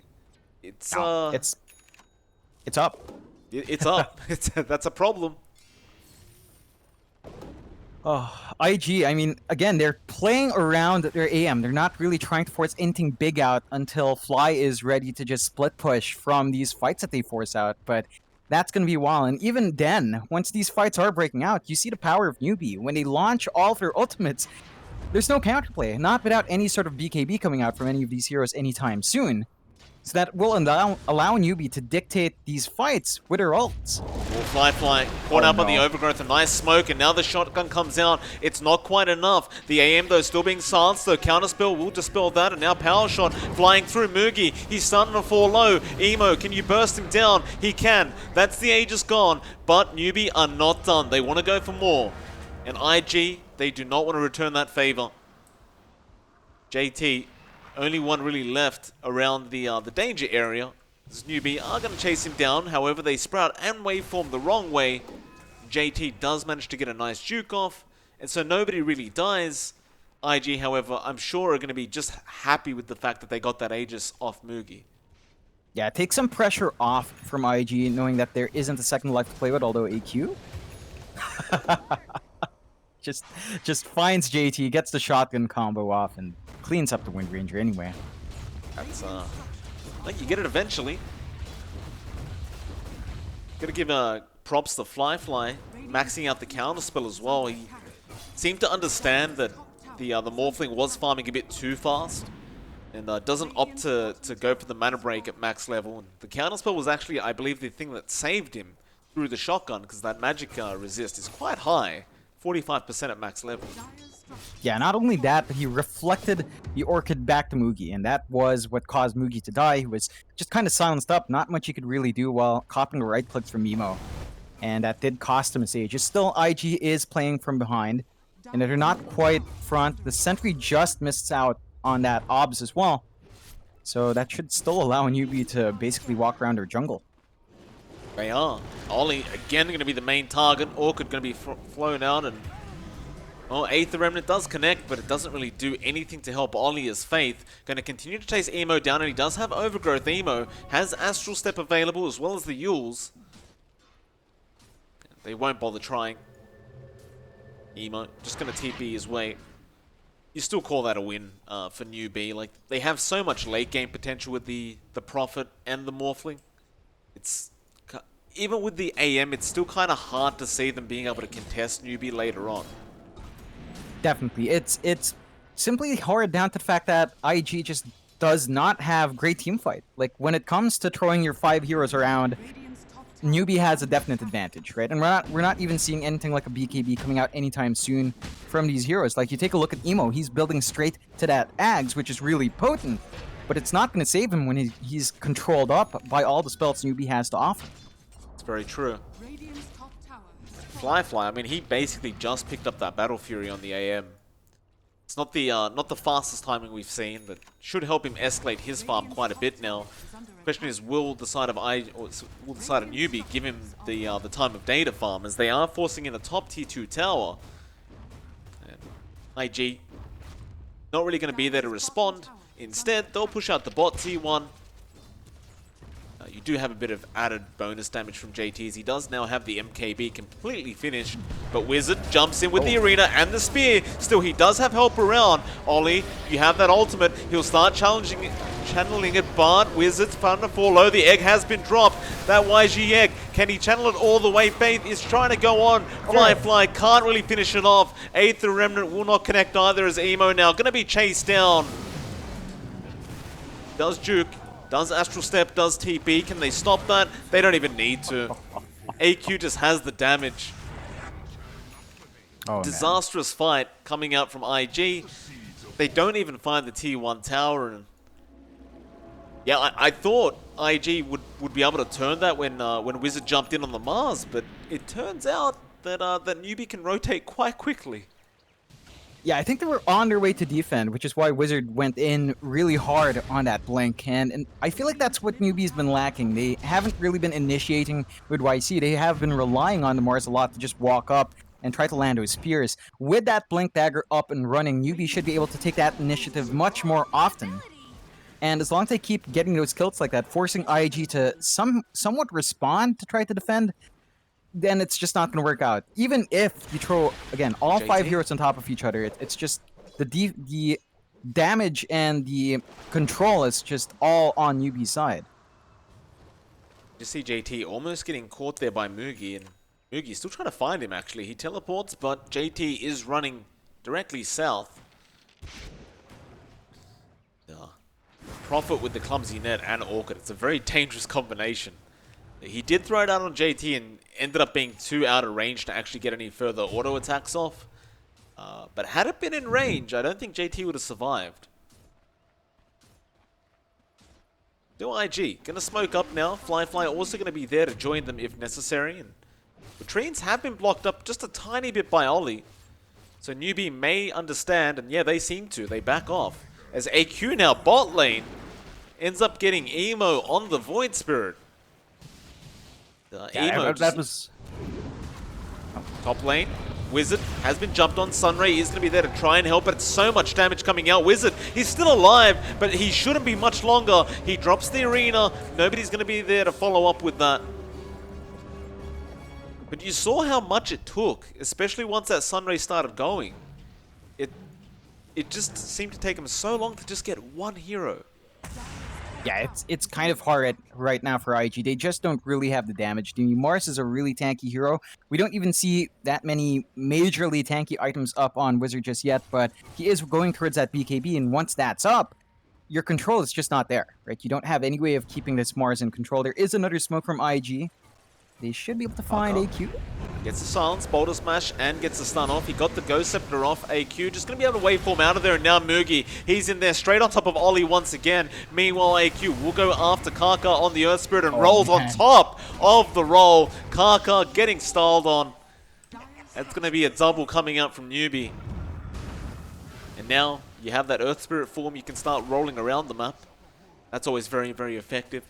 It's up. It's up. That's a problem. Oh, IG, I mean, again, they're playing around their AM. They're not really trying to force anything big out until Fly is ready to just split push from these fights that they force out. But that's going to be a while. And even then, once these fights are breaking out, you see the power of Newbee. When they launch all of their ultimates, there's no counterplay. Not without any sort of BKB coming out from any of these heroes anytime soon. So that will allow Newbee to dictate these fights with her ults. Well, Fly caught up on the overgrowth, a nice smoke, and now the shotgun comes out. It's not quite enough. The AM, though, still being silenced, though Counterspell will dispel that, and now Power Shot flying through Mugi. He's starting to fall low. Emo, can you burst him down? He can. That's the Aegis gone, but Newbee are not done. They want to go for more. And IG, they do not want to return that favor. JT, only one really left around the danger area. This Newbee are going to chase him down. However, they sprout and waveform the wrong way. JT does manage to get a nice juke off, and so nobody really dies. IG, however, I'm sure are going to be just happy with the fact that they got that Aegis off Mugi. Yeah, take some pressure off from IG, knowing that there isn't a second life to play with, although AQ just finds JT, gets the shotgun combo off, and cleans up the Wind Ranger anyway. That's like you get it eventually. Gotta give props to Fly, maxing out the counterspell as well. He seemed to understand that the Morphling was farming a bit too fast, and doesn't opt to go for the mana break at max level. And the counterspell was actually, I believe, the thing that saved him through the shotgun, because that magic resist is quite high, 45% at max level. Yeah, not only that, but he reflected the Orchid back to Mugi, and that was what caused Mugi to die. He was just kind of silenced up, not much he could really do while copying the right clicks from Emo. And that did cost him a sage. Still, IG is playing from behind, and they're not quite front. The Sentry just missed out on that Obs as well, so that should still allow Newbee to basically walk around their jungle. They are. Ollie, again, going to be the main target. Orchid going to be flown out, and well, Aether Remnant does connect, but it doesn't really do anything to help Ollie as Faith. Going to continue to chase Emo down, and he does have Overgrowth. Emo has Astral Step available, as well as the Yules. They won't bother trying. Emo just going to TP his way. You still call that a win for Newbee. Like, they have so much late game potential with the Prophet and the Morphling. It's even with the AM, it's still kind of hard to see them being able to contest Newbee later on. Definitely. It's simply hard down to the fact that IG just does not have great team fight. Like, when it comes to throwing your 5 heroes around, Newbee has a definite advantage, right? And we're not even seeing anything like a BKB coming out anytime soon from these heroes. Like, you take a look at Emo, he's building straight to that Ags, which is really potent, but it's not going to save him when he's controlled up by all the spells Newbee has to offer. It's very true. Fly, I mean, he basically just picked up that Battle Fury on the AM. It's not the fastest timing we've seen, but should help him escalate his farm quite a bit now. Question is, will the side of Newbee give him the time of day to farm, as they are forcing in a top tier 2 tower. And IG not really going to be there to respond. Instead, they'll push out the bot T1. You do have a bit of added bonus damage from JT as he does now have the MKB completely finished. But Wizard jumps in with the arena and the spear. Still, he does have help around. Ollie, you have that ultimate. He'll start channeling it, but Wizard's starting to fall low. The egg has been dropped. That YG egg, can he channel it all the way? Faith is trying to go on. Fly can't really finish it off. Aether Remnant will not connect either as Emo now going to be chased down. Does Juke, does Astral Step, does TP. Can they stop that? They don't even need to. AQ just has the damage. Oh, Disastrous fight coming out from IG. They don't even find the T1 tower. And yeah, I thought IG would be able to turn that when Wizard jumped in on the Mars, but it turns out that that Newbee can rotate quite quickly. Yeah, I think they were on their way to defend, which is why Wizard went in really hard on that blink. And I feel like that's what Newbee's been lacking. They haven't really been initiating with YC. They have been relying on the Mars a lot to just walk up and try to land those spears. With that blink dagger up and running, Newbee should be able to take that initiative much more often. And as long as they keep getting those kills like that, forcing IG to somewhat respond to try to defend, then it's just not going to work out. Even if you throw, again, all 5 heroes on top of each other, it's just the damage and the control is just all on Newbee's side. You see JT almost getting caught there by Mugi, and Mugi's still trying to find him actually. He teleports, but JT is running directly south. Prophet with the clumsy net and Orchid. It's a very dangerous combination. He did throw it out on JT and ended up being too out of range to actually get any further auto attacks off. But had it been in range, I don't think JT would have survived. Do IG. Gonna smoke up now. Fly also gonna be there to join them if necessary. And the trains have been blocked up just a tiny bit by Ollie. So Newbee may understand, and yeah, they seem to. They back off. As AQ now bot lane ends up getting Emo on the Void Spirit. Emo that was top lane. Wizard has been jumped on. Sunray is going to be there to try and help, but it's so much damage coming out. Wizard, he's still alive, but he shouldn't be much longer. He drops the arena. Nobody's going to be there to follow up with that. But you saw how much it took, especially once that Sunray started going. It just seemed to take him so long to just get one hero. Yeah, it's kind of hard right now for IG. They just don't really have the damage. Mars is a really tanky hero. We don't even see that many majorly tanky items up on Wizard just yet, but he is going towards that BKB, and once that's up, your control is just not there, right? You don't have any way of keeping this Mars in control. There is another smoke from IG. They should be able to find AQ. Gets the silence, boulder smash, and gets the stun off. He got the Ghost Scepter off. AQ just going to be able to waveform out of there, and now Mugi, he's in there straight on top of Ollie once again. Meanwhile, AQ will go after Kaka on the Earth Spirit and rolls on top of the roll. Kaka getting styled on. That's going to be a double coming out from Newbee. And now you have that Earth Spirit form, you can start rolling around the map. That's always very, very effective.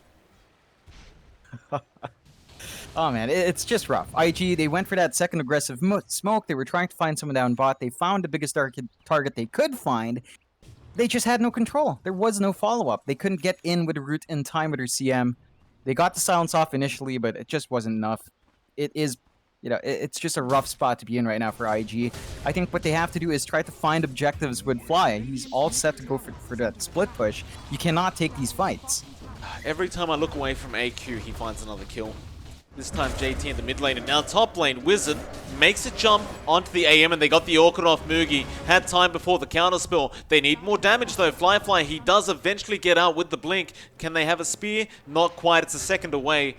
Oh man, it's just rough. IG, they went for that second aggressive smoke. They were trying to find someone down bot. They found the biggest target they could find. They just had no control. There was no follow-up. They couldn't get in with a root in time with their CM. They got the silence off initially, but it just wasn't enough. It is, it's just a rough spot to be in right now for IG. I think what they have to do is try to find objectives with Fly. He's all set to go for that split push. You cannot take these fights. Every time I look away from AQ, he finds another kill. This time JT in the mid lane, and now top lane, Wizard makes a jump onto the AM, and they got the Orchid off Mugi. Had time before the counter spell. They need more damage though. Fly, he does eventually get out with the blink. Can they have a spear? Not quite, it's a second away.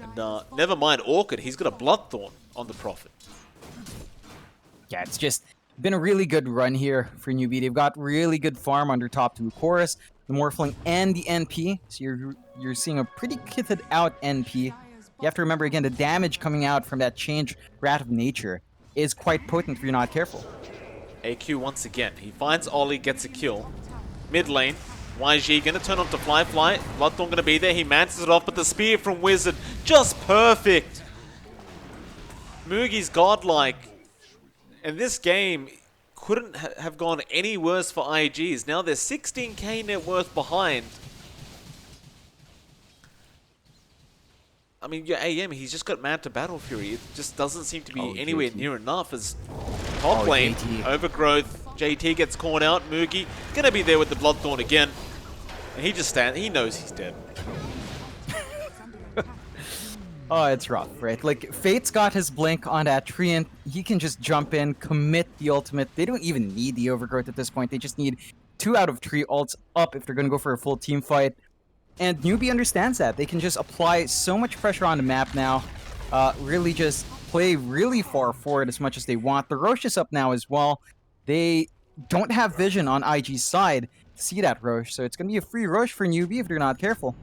And never mind Orchid, he's got a Bloodthorn on the Prophet. Yeah, it's just been a really good run here for Newbee. They've got really good farm under top 2 Chorus, the Morphling, and the NP. So you're seeing a pretty kitted out NP. You have to remember again, the damage coming out from that change Wrath of Nature is quite potent if you're not careful. AQ once again. He finds Ollie, gets a kill. Mid lane. YG gonna turn on to Fly. Bloodthorn gonna be there. He mances it off, but the spear from Wizard just perfect. Mugi's godlike. And this game couldn't have gone any worse for IGs. Now they're 16k net worth behind. I mean, your AM, he's just got mad to Battle Fury. It just doesn't seem to be Oh, anywhere JT. near enough as top lane, JT. Overgrowth, JT gets caught out, Moogie gonna be there with the Bloodthorn again. And he just he knows he's dead. Oh, it's rough, right? Like, Fate's got his blink on that Treant. He can just jump in, commit the ultimate. They don't even need the Overgrowth at this point. They just need 2 out of 3 ults up if they're going to go for a full team fight. And Newbee understands that. They can just apply so much pressure on the map now. Really just play really far forward as much as they want. The Roche is up now as well. They don't have vision on IG's side to see that Roche, so it's going to be a free Roche for Newbee if they're not careful.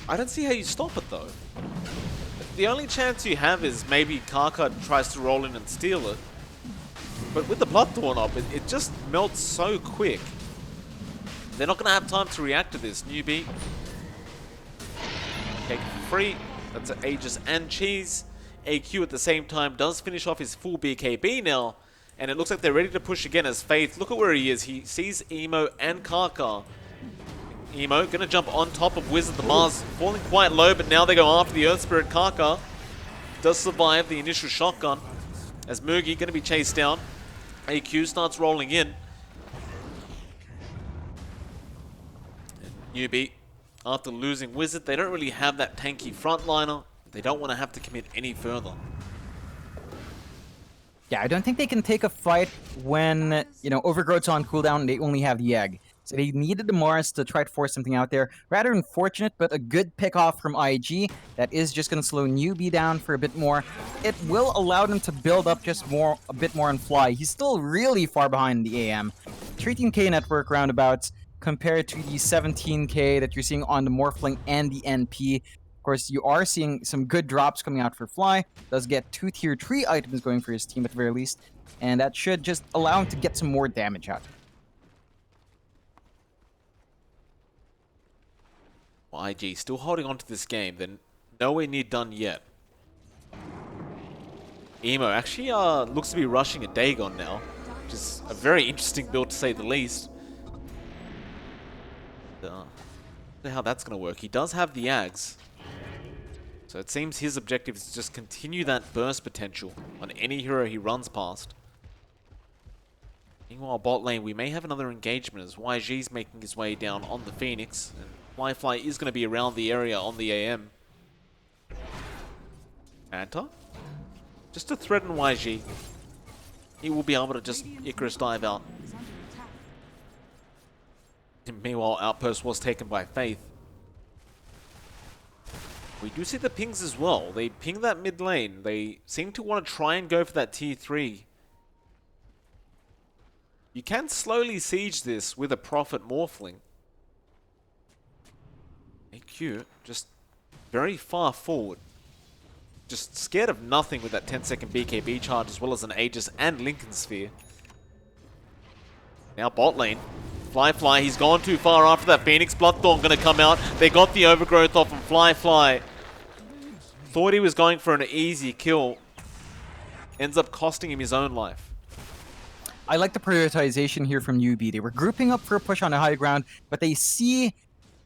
I don't see how you stop it though. The only chance you have is maybe Karka tries to roll in and steal it. But with the Bloodthorn up, it just melts so quick. They're not going to have time to react to this. Newbee. Take it for free. That's Aegis and Cheese. AQ at the same time does finish off his full BKB now. And it looks like they're ready to push again as Faith. Look at where he is. He sees Emo and Karka. Emo gonna jump on top of Wizard. The Mars falling quite low, but now they go after the Earth Spirit. Karka does survive the initial shotgun as Moogie gonna be chased down. AQ starts rolling in. Newbee, after losing Wizard, they don't really have that tanky frontliner. They don't want to have to commit any further. Yeah, I don't think they can take a fight when, Overgrowth's on cooldown and they only have the egg. So they needed the Mars to try to force something out there. Rather unfortunate, but a good pick off from IG. That is just going to slow Newbee down for a bit more. It will allow them to build up a bit more on Fly. He's still really far behind the AM. 13k network roundabouts compared to the 17k that you're seeing on the Morphling and the NP. Of course, you are seeing some good drops coming out for Fly. Does get 2 tier 3 items going for his team at the very least. And that should just allow him to get some more damage out. Well, IG still holding on to this game. They're nowhere near done yet. Emo actually looks to be rushing a Dagon now, which is a very interesting build to say the least. I don't know how that's going to work. He does have the Ags. So it seems his objective is to just continue that burst potential on any hero he runs past. Meanwhile, bot lane, we may have another engagement as YG's making his way down on the Phoenix. And Fly is going to be around the area on the AM. Anta? Just to threaten YG. He will be able to just Icarus dive out. And meanwhile, Outpost was taken by Faith. We do see the pings as well. They ping that mid lane. They seem to want to try and go for that tier 3. You can slowly siege this with a Prophet Morphling. AQ just very far forward. Just scared of nothing with that 10-second BKB charge as well as an Aegis and Lincoln Sphere. Now bot lane. Fly, he's gone too far after that Phoenix. Bloodthorn gonna come out. They got the Overgrowth off him. Fly. Thought he was going for an easy kill. Ends up costing him his own life. I like the prioritization here from Newbee. They were grouping up for a push on the high ground, but they see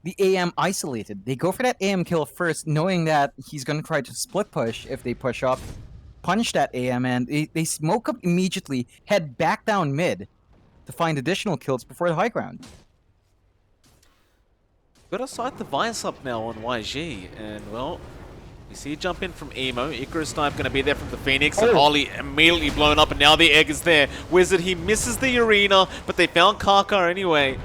the AM isolated. They go for that AM kill first, knowing that he's going to try to split push if they push up, punish that AM, and they smoke up immediately, head back down mid to find additional kills before the high ground. Gotta sight the Vice up now on YG, and well, you see a jump in from Emo. Icarus Dive gonna be there from the Phoenix, and Ollie immediately blown up, and now the egg is there. Wizard, he misses the arena, but they found Karka anyway.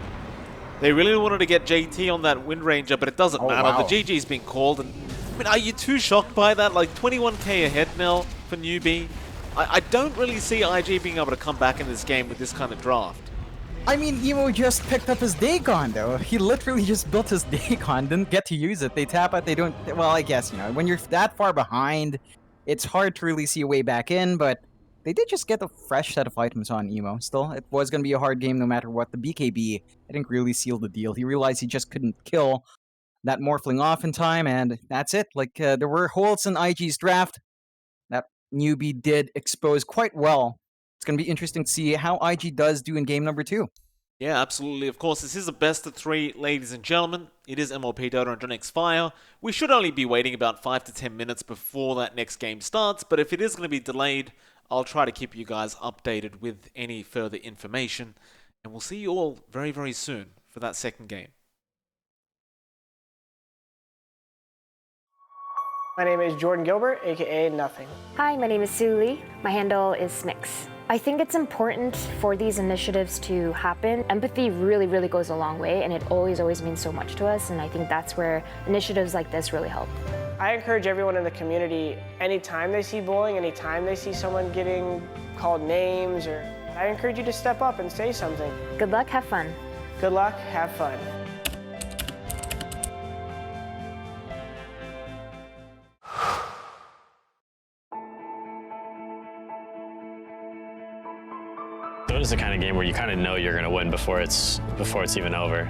They really wanted to get JT on that Wind Ranger, but it doesn't matter. Wow. The GG's been called, and I mean, are you too shocked by that? Like 21k ahead now for Newbee. I don't really see IG being able to come back in this game with this kind of draft. I mean, Emo just picked up his Dagon, though. He literally just built his Dagon, didn't get to use it. They tap it, they don't... Well, I guess, when you're that far behind, it's hard to really see a way back in, but they did just get a fresh set of items on Emo. Still, it was going to be a hard game no matter what. The BKB, I think, really sealed the deal. He realized he just couldn't kill that Morphling off in time, and that's it. Like, there were holes in IG's draft that Newbee did expose quite well. It's going to be interesting to see how IG does do in game number 2. Yeah, absolutely. Of course, this is a best of 3, ladies and gentlemen. It is MLP Dota and John X Fire. We should only be waiting about 5 to 10 minutes before that next game starts, but if it is going to be delayed, I'll try to keep you guys updated with any further information. And we'll see you all very, very soon for that second game. My name is Jordan Gilbert, aka Nothing. Hi, my name is Sue Lee. My handle is Smix. I think it's important for these initiatives to happen. Empathy really, really goes a long way, and it always means so much to us, and I think that's where initiatives like this really help. I encourage everyone in the community, anytime they see bullying, anytime they see someone getting called names, I encourage you to step up and say something. Good luck, have fun. Good luck, have fun. Dota's the kind of game where you kind of know you're going to win before it's even over.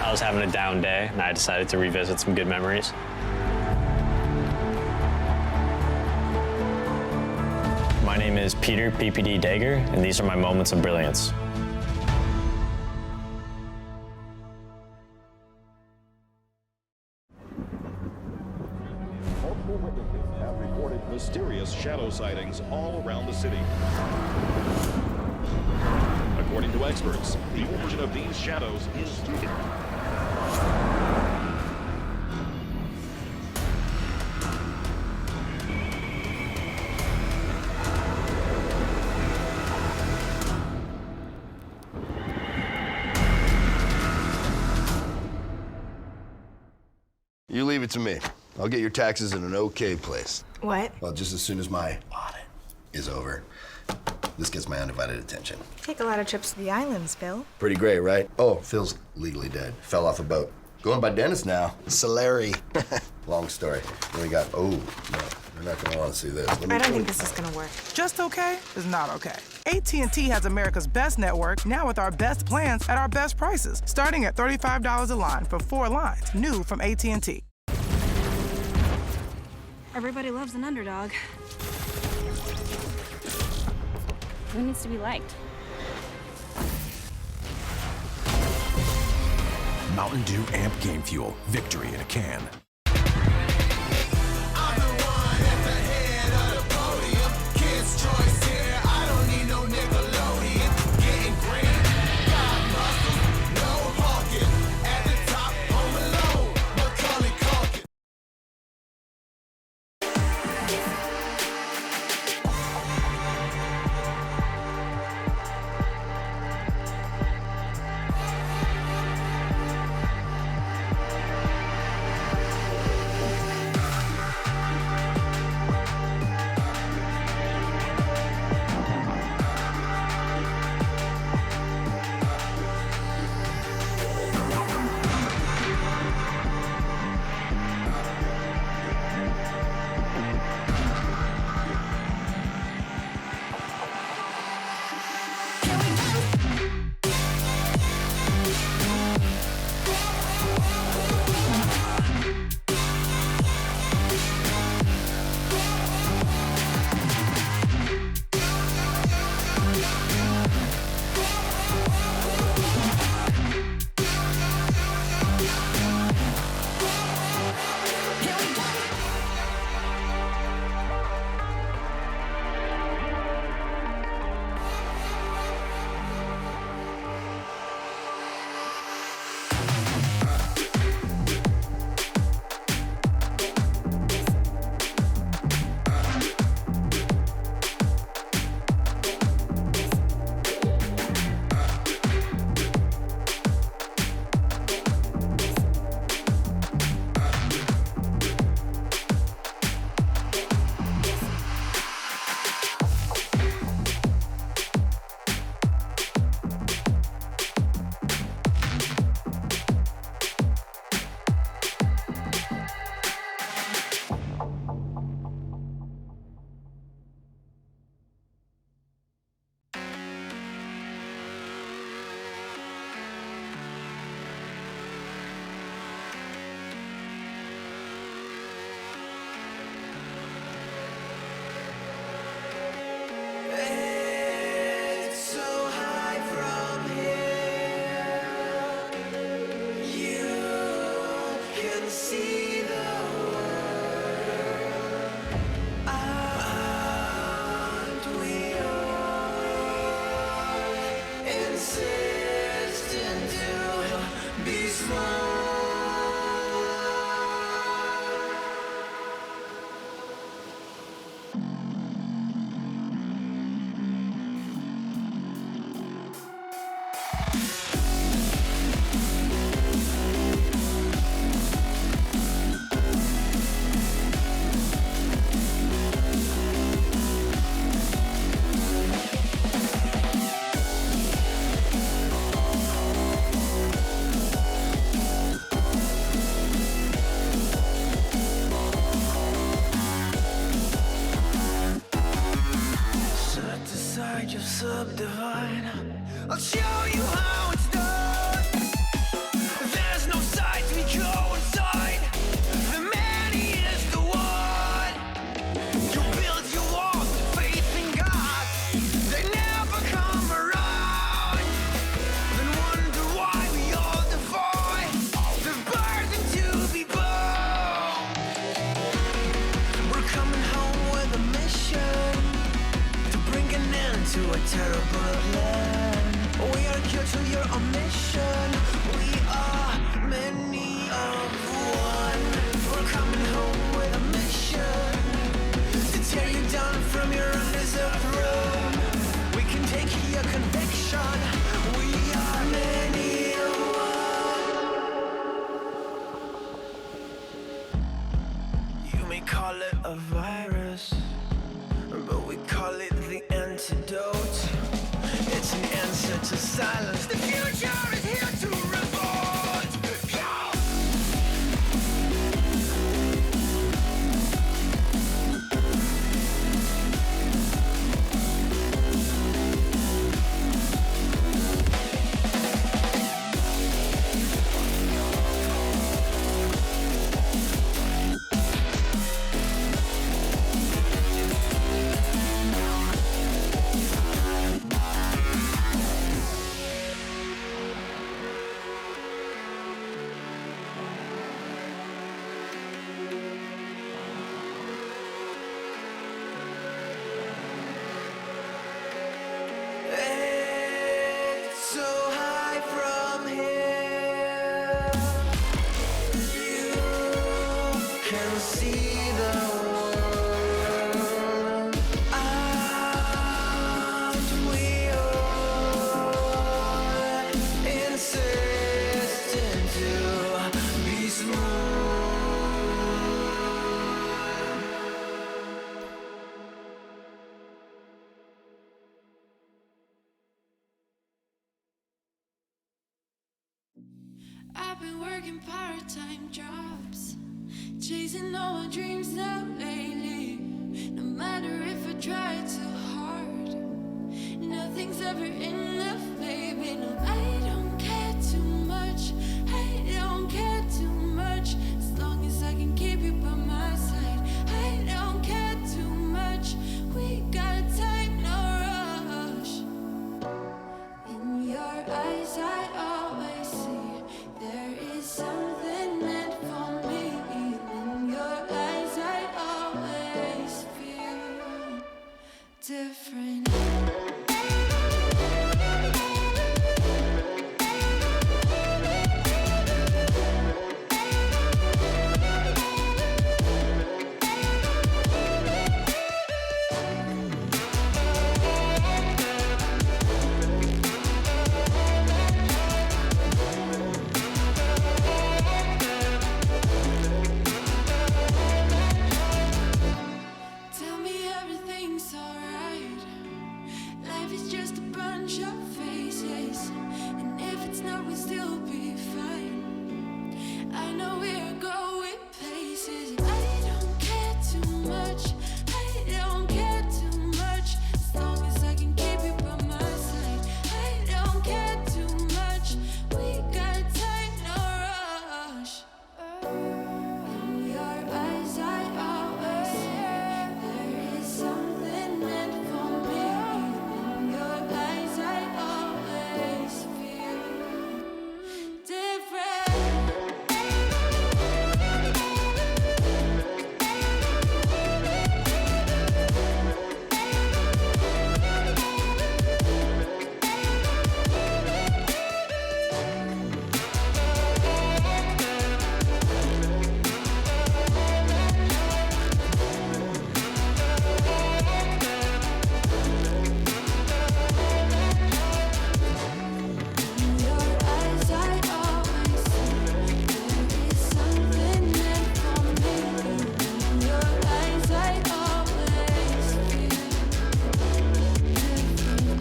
I was having a down day, and I decided to revisit some good memories. My name is Peter PPD Dager, and these are my moments of brilliance. Multiple witnesses have reported mysterious shadow sightings all around the city. According to experts, the origin of these shadows is You leave it to me. I'll get your taxes in an okay place. What? Well, just as soon as my audit is over, this gets my undivided attention. Take a lot of trips to the islands, Phil. Pretty great, right? Oh, Phil's legally dead. Fell off a boat. Going by Dennis now. Solari. Long story. Then we got, oh, no, you're not gonna want to see this. I don't think this is gonna work. Just okay is not okay. AT&T has America's best network, now with our best plans at our best prices, starting at $35 a line for 4 lines, new from AT&T. Everybody loves an underdog. Who needs to be liked? Mountain Dew Amp Game Fuel. Victory in a can. to a terrible plan. We are here to your mission. We are many of one. We're coming home with a mission to tear you down from your undeserved throne. We can take your conviction. We are many of one. You may call it a virus, but we call it the antidote. It's an answer to silence. The future is here to revolt. Yeah. I've been working part-time jobs, chasing all my dreams now lately. No matter if I try too hard, nothing's ever enough, baby. No, I don't care too much. I don't care too much. As long as I can keep you by my side, I don't care too much. We got time, no rush. In your eyes, I always see there is something meant for me. In your eyes, I always feel different. Tell me everything's alright. Life is just a bunch of phases, and if it's not, we'll still be fine. I know we're going places. I don't care too much. I don't care too much. As long as I can keep you by my side, I don't care too much. We got time, no rush. In your eyes, I always see there is something meant for me. In your eyes, I always feel different. In your eyes, I always see there is something meant for me. In your eyes, I always feel different.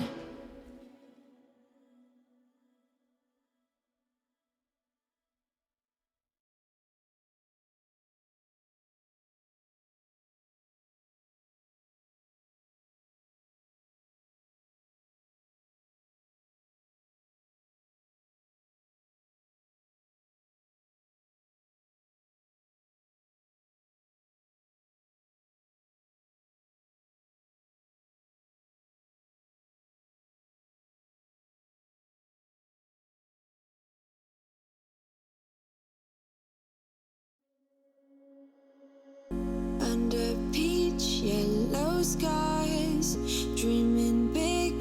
Under peach yellow skies, dreaming big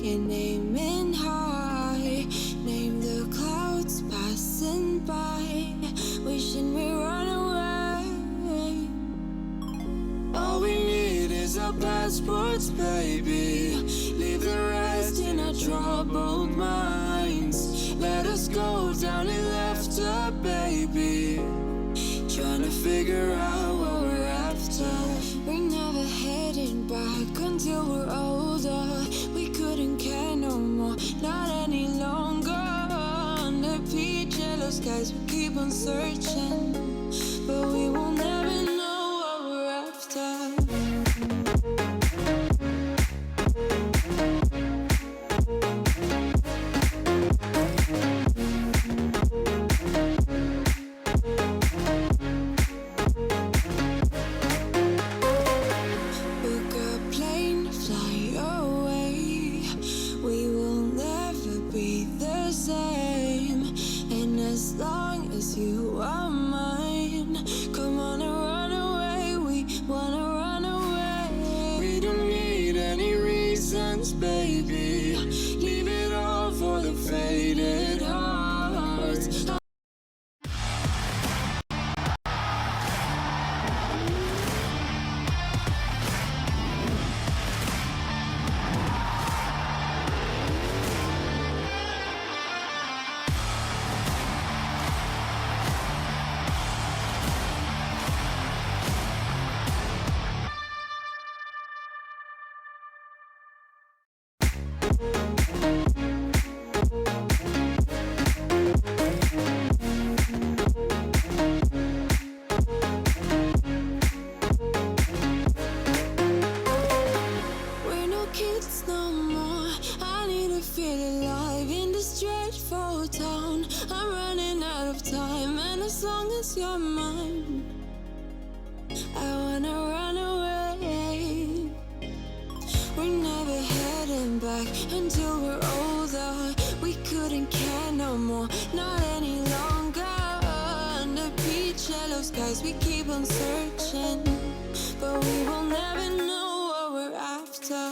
our passports, baby. Leave the rest in our troubled minds. Let us go down in laughter, baby. Trying to figure out what we're after. We're never heading back until we're older. We couldn't care no more, not any longer. Under peach yellow skies, we keep on searching, but we will never know what we're after. Book a plane, fly away. We will never be the same. And as long as you are mine, come on and run away. We wanna run away. We don't need any reasons, baby. Leave it all for the faded hearts. We're no kids no more. I need to feel alive in this dreadful town. I'm running out of time, and as long as you're mine, I wanna run away. We're never heading back until we're older. We couldn't care no more, not any longer. Under peach yellow skies, we keep on searching, but we will never know what we're after.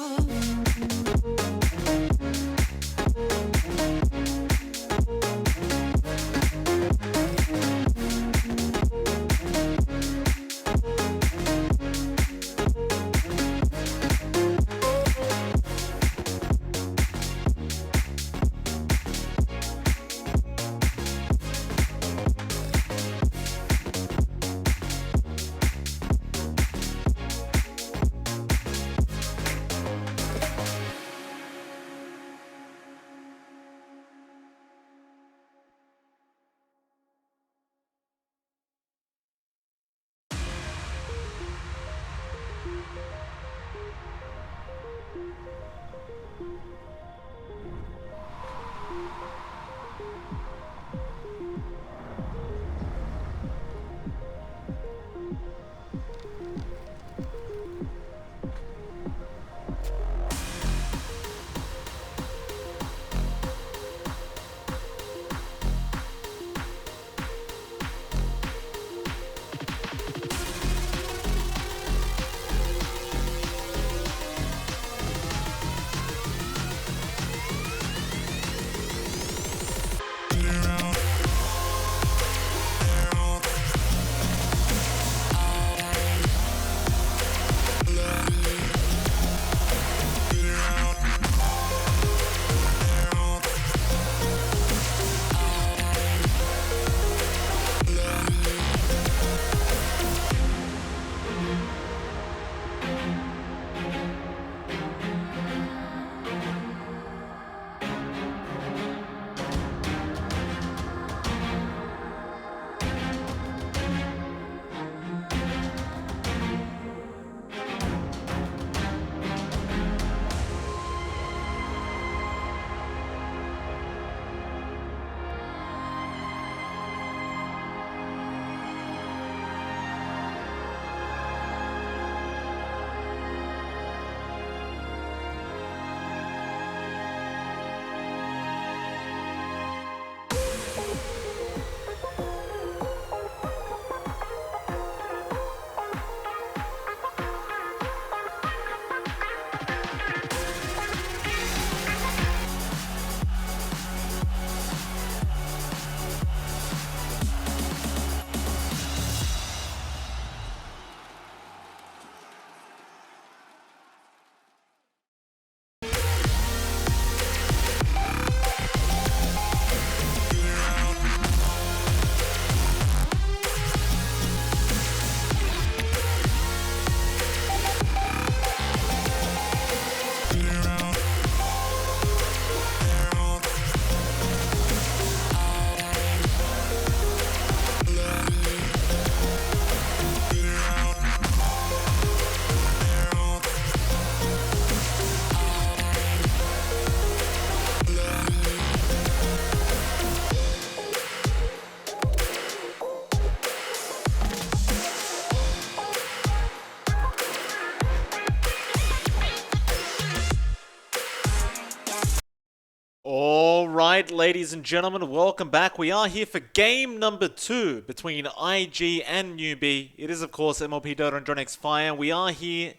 right, ladies and gentlemen, welcome back. We are here for game number 2 between IG and Newbee. It is, of course, MLP Dota and John X Fire. We are here for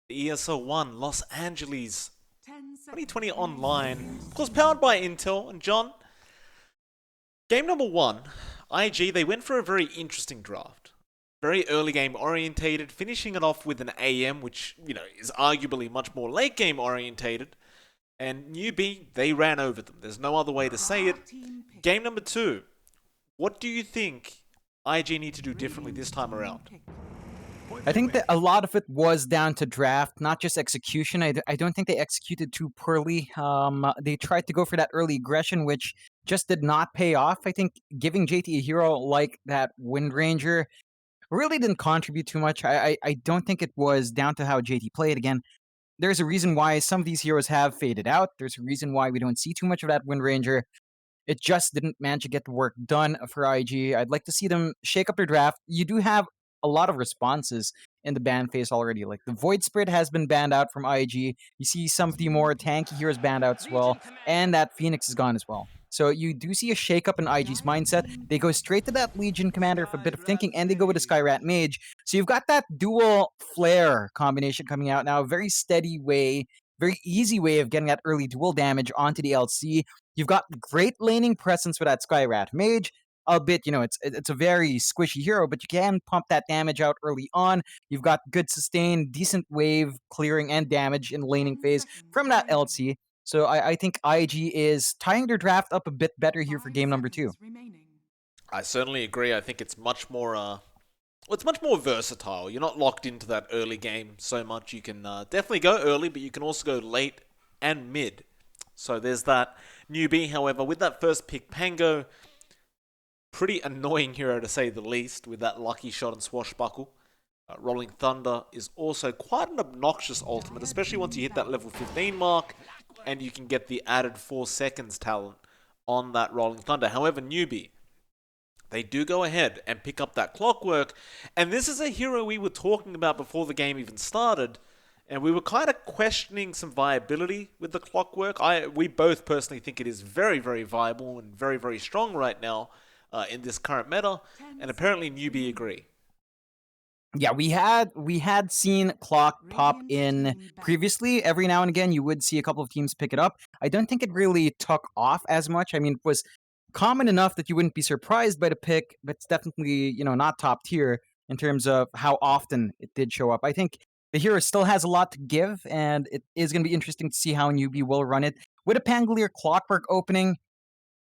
the ESL 1 Los Angeles 2020 online. Of course, powered by Intel. And John, game number 1, IG, they went for a very interesting draft. Very early game orientated, finishing it off with an AM, which, you know, is arguably much more late game orientated. And Newbee, they ran over them. There's no other way to say it. Game number 2. What do you think IG need to do differently this time around? I think that a lot of it was down to draft, not just execution. I don't think they executed too poorly. They tried to go for that early aggression, which just did not pay off. I think giving JT a hero like that Wind Ranger really didn't contribute too much. I don't think it was down to how JT played. Again, there's a reason why some of these heroes have faded out. There's a reason why we don't see too much of that Wind Ranger. It just didn't manage to get the work done for IG. I'd like to see them shake up their draft. You do have a lot of responses in the ban phase already. Like the Void Spirit has been banned out from IG. You see some of the more tanky heroes banned out as well. And that Phoenix is gone as well. So you do see a shakeup in IG's mindset. They go straight to that Legion Commander for a bit of thinking, and they go with a Skyrat Mage. So you've got that dual flare combination coming out now. A very steady way, very easy way of getting that early dual damage onto the LC. You've got great laning presence with that Skyrat Mage. Albeit, you know, it's a very squishy hero, but you can pump that damage out early on. You've got good sustain, decent wave clearing and damage in the laning phase from that LC. So I think IG is tying their draft up a bit better here for game number 2. I certainly agree. I think it's much more it's much more versatile. You're not locked into that early game so much. You can definitely go early, but you can also go late and mid. So there's that. Newbee, however, with that first pick, Pango, pretty annoying hero to say the least, with that lucky shot and swashbuckle. Rolling Thunder is also quite an obnoxious ultimate, especially once you hit that level 15 mark, and you can get the added 4 seconds talent on that Rolling Thunder. However, Newbee, they do go ahead and pick up that Clockwork, and this is a hero we were talking about before the game even started, and we were kind of questioning some viability with the Clockwork. We both personally think it is very, very viable and very, very strong right now in this current meta, and apparently Newbee agree. Yeah, we had seen Clock pop in previously. Every now and again, you would see a couple of teams pick it up. I don't think it really took off as much. I mean, it was common enough that you wouldn't be surprised by the pick, but it's definitely, you know, not top tier in terms of how often it did show up. I think the hero still has a lot to give, and it is going to be interesting to see how Newbee will run it. With a Pangolier Clockwork opening,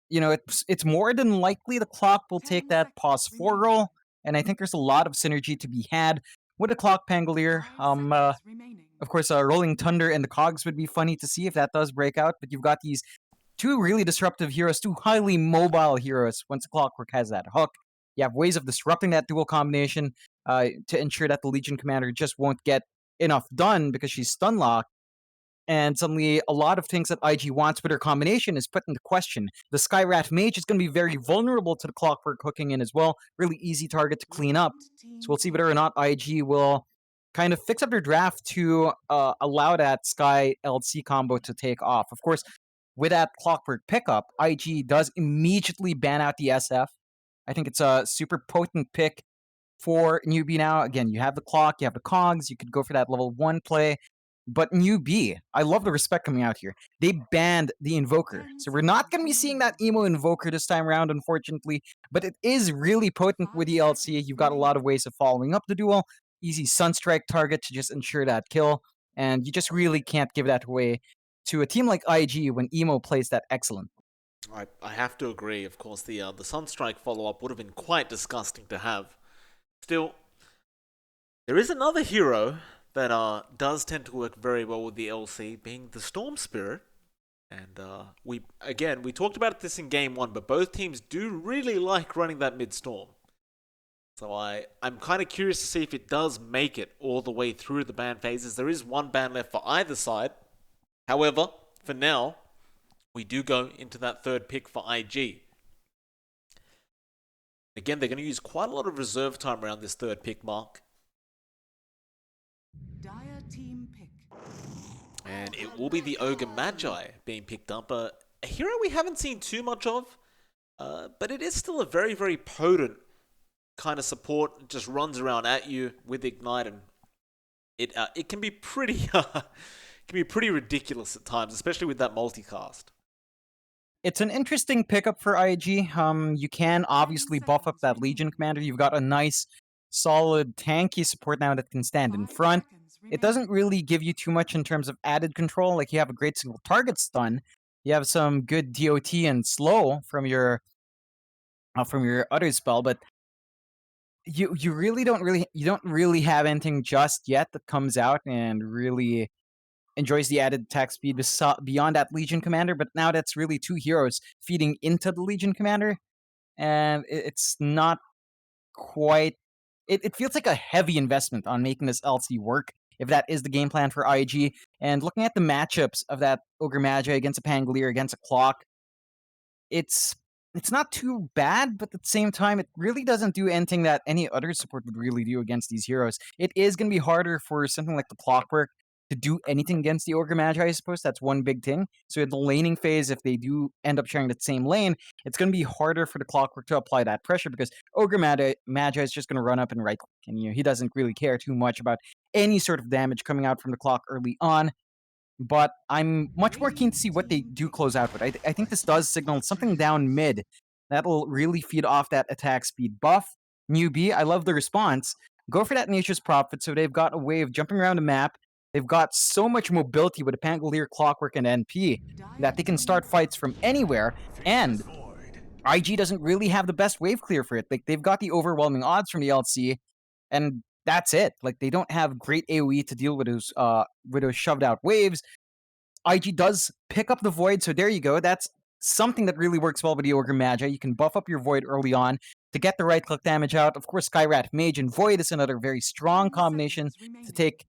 you know, it's more than likely the Clock will take that pause 4 roll. And I think there's a lot of synergy to be had with a Clock Pangolier. Of course, Rolling Thunder and the Cogs would be funny to see if that does break out. But you've got these 2 really disruptive heroes, 2 highly mobile heroes. Once the Clockwork has that hook, you have ways of disrupting that dual combination to ensure that the Legion Commander just won't get enough done because she's stun locked. And suddenly, a lot of things that IG wants with her combination is put into question. The Skyrat Mage is going to be very vulnerable to the Clockwork hooking in as well. Really easy target to clean up. So we'll see whether or not IG will kind of fix up their draft to allow that Sky LC combo to take off. Of course, with that Clockwork pickup, IG does immediately ban out the SF. I think it's a super potent pick for Newbee now. Again, you have the Clock, you have the Cogs, you could go for that level 1 play. But Newbee, I love the respect coming out here. They banned the Invoker. So we're not going to be seeing that Emo Invoker this time around, unfortunately. But it is really potent with the LC. You've got a lot of ways of following up the duel. Easy Sunstrike target to just ensure that kill. And you just really can't give that away to a team like IG when Emo plays that excellent. I have to agree. Of course, the Sunstrike follow-up would have been quite disgusting to have. Still, there is another hero that does tend to work very well with the LC, being the Storm Spirit. And we talked about this in game 1, but both teams do really like running that mid-storm. So I'm kind of curious to see if it does make it all the way through the ban phases. There is 1 ban left for either side. However, for now, we do go into that 3rd pick for IG. Again, they're going to use quite a lot of reserve time around this 3rd pick mark. And it will be the Ogre Magi being picked up. a hero we haven't seen too much of, but it is still a very, very potent kind of support. It just runs around at you with Ignite, and it can be pretty ridiculous at times, especially with that multicast. It's an interesting pickup for IG. You can obviously buff up that Legion commander. You've got a nice, solid, tanky support now that can stand in front. It doesn't really give you too much in terms of added control. Like, you have a great single target stun. You have some good DOT and slow from your other spell, but you don't really have anything just yet that comes out and really enjoys the added attack speed beyond that Legion commander. But now that's really two heroes feeding into the Legion commander, and it's not quite. It feels like a heavy investment on making this LC work, if that is the game plan for IG. And looking at the matchups of that Ogre Magi against a Pangolier, against a Clock, it's not too bad, but at the same time, it really doesn't do anything that any other support would really do against these heroes. It is going to be harder for something like the Clockwork to do anything against the Ogre Magi, I suppose. That's one big thing. So in the laning phase, if they do end up sharing the same lane, it's going to be harder for the Clockwork to apply that pressure, because Ogre Magi is just going to run up and right-click, and he doesn't really care too much about any sort of damage coming out from the Clock early on. But I'm much more keen to see what they do close out with. I think this does signal something down mid that'll really feed off that attack speed buff. Newbee, I love the response. Go for that Nature's Prophet, so they've got a way of jumping around the map. They've got so much mobility with the Pangolier, Clockwork, and NP that they can start fights from anywhere, and IG doesn't really have the best wave clear for it. Like, they've got the overwhelming odds from the LC, and that's it. Like, they don't have great AoE to deal with those shoved out waves. IG does pick up the Void, so there you go. That's something that really works well with the Ogre Magi. You can buff up your Void early on to get the right-click damage out. Of course, Skyrat Mage and Void is another very strong combination to take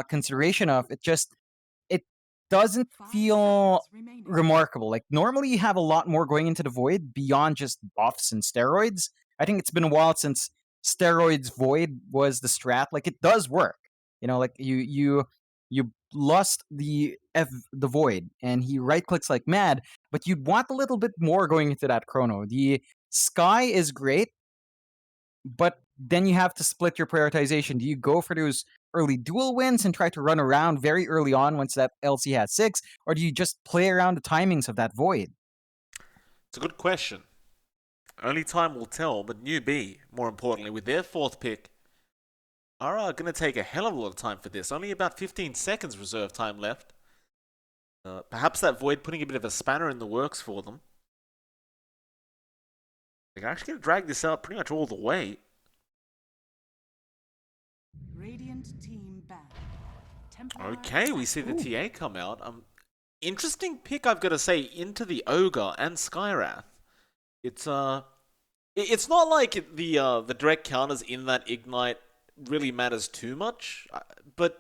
consideration of. It doesn't feel remarkable. Like, normally you have a lot more going into the Void beyond just buffs and steroids. I think it's been a while since steroids Void was the strat. Like, it does work. Like, you lust the Void, and he right-clicks like mad, but you'd want a little bit more going into that Chrono. The Sky is great, but then you have to split your prioritization. Do you go for those early dual wins and try to run around very early on once that LC has 6, or do you just play around the timings of that Void? It's a good question. Only time will tell, but Newbee, more importantly, with their 4th pick, are going to take a hell of a lot of time for this. Only about 15 seconds reserve time left. Perhaps that Void putting a bit of a spanner in the works for them. They're actually going to drag this out pretty much all the way. Radiant team back. Okay, we see the TA come out. Interesting pick, I've got to say, into the Ogre and Skywrath. It's not like the direct counters in that Ignite really matters too much, but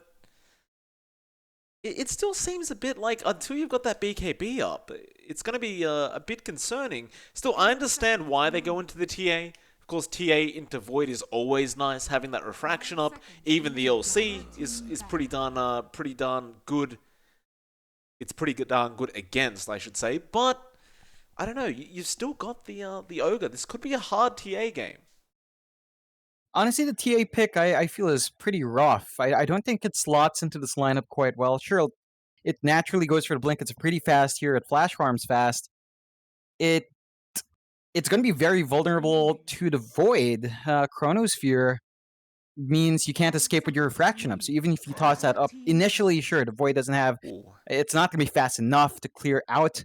it still seems a bit like, until you've got that BKB up, it's going to be a bit concerning. Still, I understand why they go into the TA. Of course, TA into Void is always nice, having that refraction up. Even the LC is pretty darn good. It's pretty darn good against, I should say. But I don't know. You've still got the Ogre. This could be a hard TA game. Honestly, the TA pick, I feel, is pretty rough. I don't think it slots into this lineup quite well. Sure, it naturally goes for the Blink. It's pretty fast here. It flash farms fast. It's going to be very vulnerable to the Void. Chronosphere means you can't escape with your refraction up. So even if you toss that up initially, sure, the Void doesn't have... It's not going to be fast enough to clear out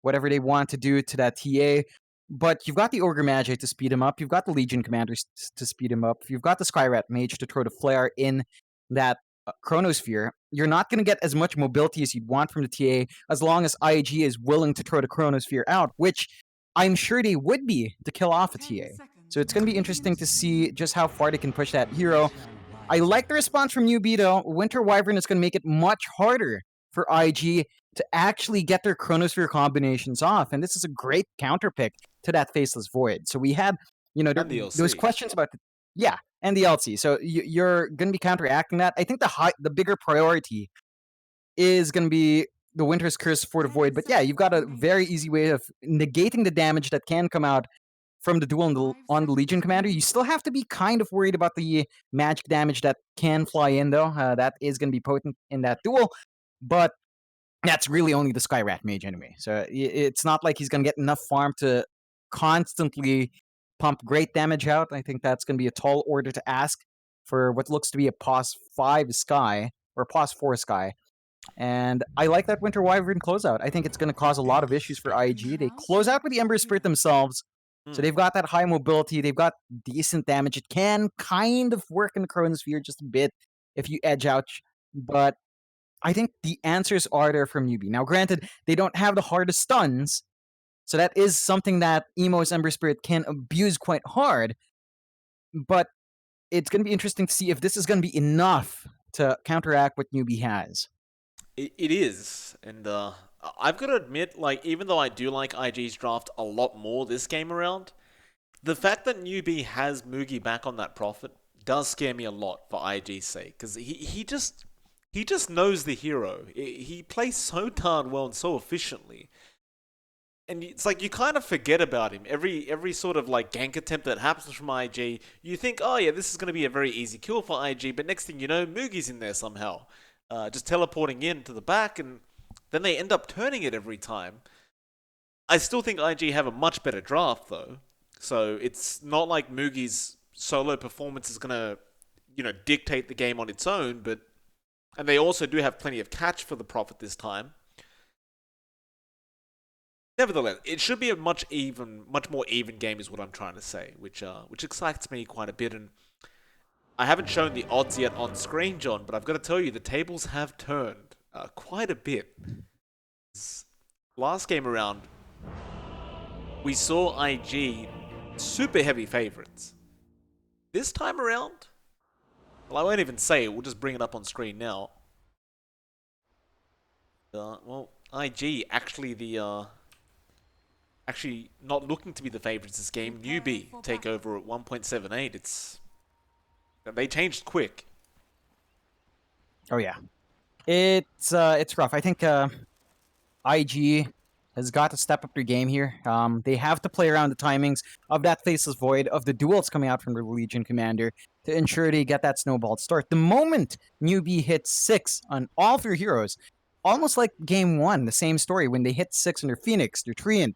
whatever they want to do to that TA. But you've got the Ogre Magi to speed him up. You've got the Legion Commanders to speed him up. You've got the Skyrat Mage to throw the Flare in that Chronosphere. You're not going to get as much mobility as you'd want from the TA as long as IG is willing to throw the Chronosphere out, which I'm sure they would be to kill off a TA. So it's going to be interesting to see just how far they can push that hero. I like the response from Newbee, though. Winter Wyvern is going to make it much harder for IG to actually get their Chronosphere combinations off, and this is a great counterpick to that Faceless Void. So we had, those questions about, and the LC. So you're going to be counteracting that. I think the bigger priority is going to be the Winter's Curse for the Void. But yeah, you've got a very easy way of negating the damage that can come out from the duel on the Legion Commander. You still have to be kind of worried about the magic damage that can fly in, though. That is going to be potent in that duel. But that's really only the Skyrat Mage anyway. So it's not like he's going to get enough farm to constantly pump great damage out. I think that's going to be a tall order to ask for what looks to be a POS 5 Sky, or POS 4 Sky. And I like that Winter Wyvern closeout. I think it's going to cause a lot of issues for IG. They close out with the Ember Spirit themselves, so they've got that high mobility. They've got decent damage. It can kind of work in the Chronosphere just a bit if you edge out, but I think the answers are there from Newbee. Now, granted, they don't have the hardest stuns, so that is something that Emo's Ember Spirit can abuse quite hard, but it's going to be interesting to see if this is going to be enough to counteract what Newbee has. It is, and I've got to admit, like, even though I do like IG's draft a lot more this game around, the fact that Newbee has Mugi back on that Prophet does scare me a lot for IG's sake, because he just knows the hero. He plays so darn well and so efficiently. And it's like you kind of forget about him. Every sort of like gank attempt that happens from IG, you think, oh yeah, this is going to be a very easy kill for IG, but next thing you know, Mugi's in there somehow. Just teleporting in to the back, and then they end up turning it every time. I still think IG have a much better draft, though. So it's not like Mugi's solo performance is going to, dictate the game on its own, and they also do have plenty of catch for the Prophet this time. Nevertheless, it should be a much more even game is what I'm trying to say, which excites me quite a bit. And I haven't shown the odds yet on screen, John, but I've got to tell you, the tables have turned quite a bit. Last game around, we saw IG super heavy favorites. This time around, well, I won't even say it, we'll just bring it up on screen now. IG actually not looking to be the favorites this game. Newbee take over at 1.78. They changed quick. Oh yeah, it's rough. I think IG has got to step up their game here. They have to play around the timings of that Faceless Void, of the duels coming out from the Legion Commander, to ensure they get that snowballed start. The moment Newbee hits 6 on all 3 heroes, almost like game 1, the same story, when they hit 6 on their Phoenix, their Treant,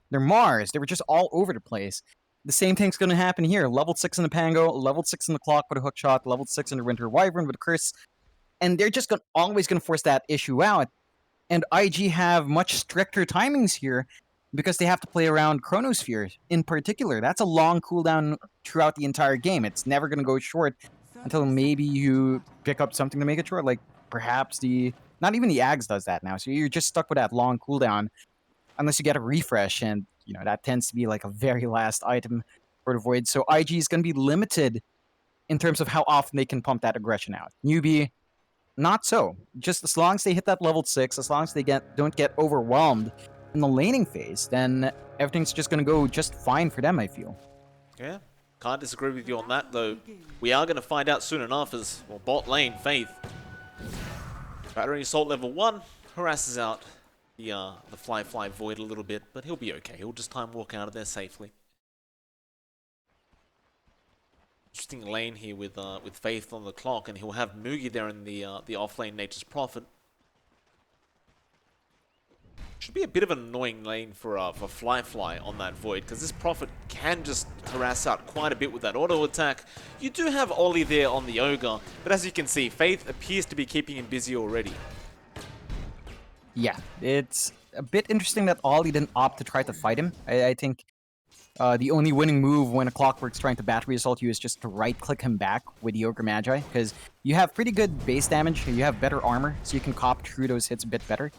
their Mars, they were just all over the place. The same thing's going to happen here. Level 6 in the Pango, level 6 in the Clock with a hook shot, level 6 in the Winter Wyvern with a Curse. And they're just always going to force that issue out. And IG have much stricter timings here because they have to play around Chronosphere in particular. That's a long cooldown throughout the entire game. It's never going to go short until maybe you pick up something to make it short. Like perhaps not even the Ags does that now. So you're just stuck with that long cooldown unless you get a refresh, and that tends to be like a very last item for the Void. So IG is going to be limited in terms of how often they can pump that aggression out. Newbee, not so. Just as long as they hit that level 6, as long as they don't get overwhelmed in the laning phase, then everything's just going to go just fine for them, I feel. Yeah, can't disagree with you on that, though. We are going to find out soon enough as, bot lane, Faith. Battery Assault level 1 harasses out the Fly Void a little bit, but he'll be okay. He'll just time walk out of there safely. Interesting lane here with Faith on the clock, and he'll have Mugi there in the off lane Nature's Prophet. Should be a bit of an annoying lane for Fly on that Void, because this Prophet can just harass out quite a bit with that auto attack. You do have Ollie there on the Ogre, but as you can see, Faith appears to be keeping him busy already. Yeah, it's a bit interesting that Ollie didn't opt to try to fight him. I think the only winning move when a Clockwork's trying to battery assault you is just to right-click him back with the Ogre Magi, because you have pretty good base damage, you have better armor, so you can cop through those hits a bit better.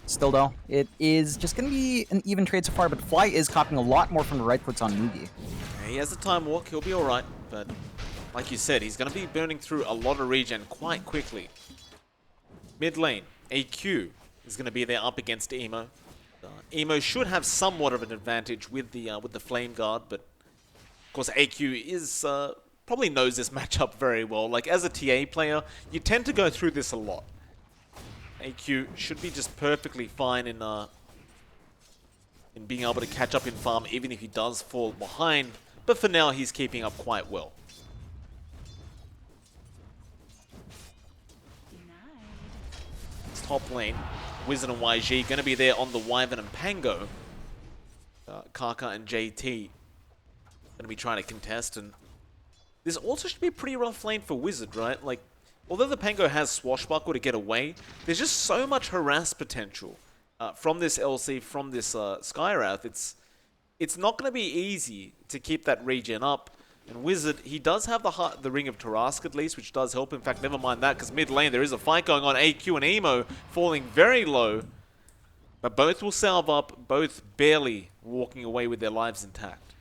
Still though, it is just going to be an even trade so far, but Fly is copying a lot more from the right clicks on Newbee. He has the time walk, he'll be alright, but like you said, he's going to be burning through a lot of regen quite quickly. Mid lane, AQ is going to be there up against Emo. Emo should have somewhat of an advantage with the Flame Guard, but of course AQ is probably knows this matchup very well. Like as a TA player, you tend to go through this a lot. AQ should be just perfectly fine in being able to catch up in farm, even if he does fall behind. But for now, he's keeping up quite well. It's top lane. Wizard and YG going to be there on the Wyvern and Pango. Kaka and JT going to be trying to contest, and this also should be a pretty rough lane for Wizard, right? Like, although the Pango has Swashbuckle to get away, there's just so much harass potential from this LC, from this Skywrath. It's not going to be easy to keep that regen up. And Wizard, he does have the Ring of Tarask at least, which does help. In fact, never mind that, because mid lane there is a fight going on. AQ and Emo falling very low. But both will salve up, both barely walking away with their lives intact.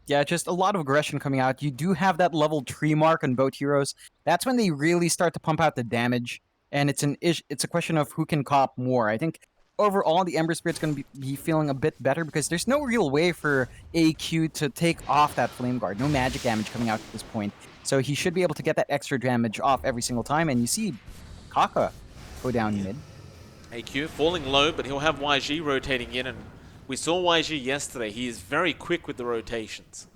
Yeah, just a lot of aggression coming out. You do have that level 3 mark on both heroes. That's when they really start to pump out the damage. And it's a question of who can cop more. I think overall, the Ember Spirit's going to be feeling a bit better because there's no real way for AQ to take off that Flame Guard. No magic damage coming out at this point. So he should be able to get that extra damage off every single time. And you see Kaka go down mid. AQ falling low, but he'll have YG rotating in. And we saw YG yesterday. He is very quick with the rotations.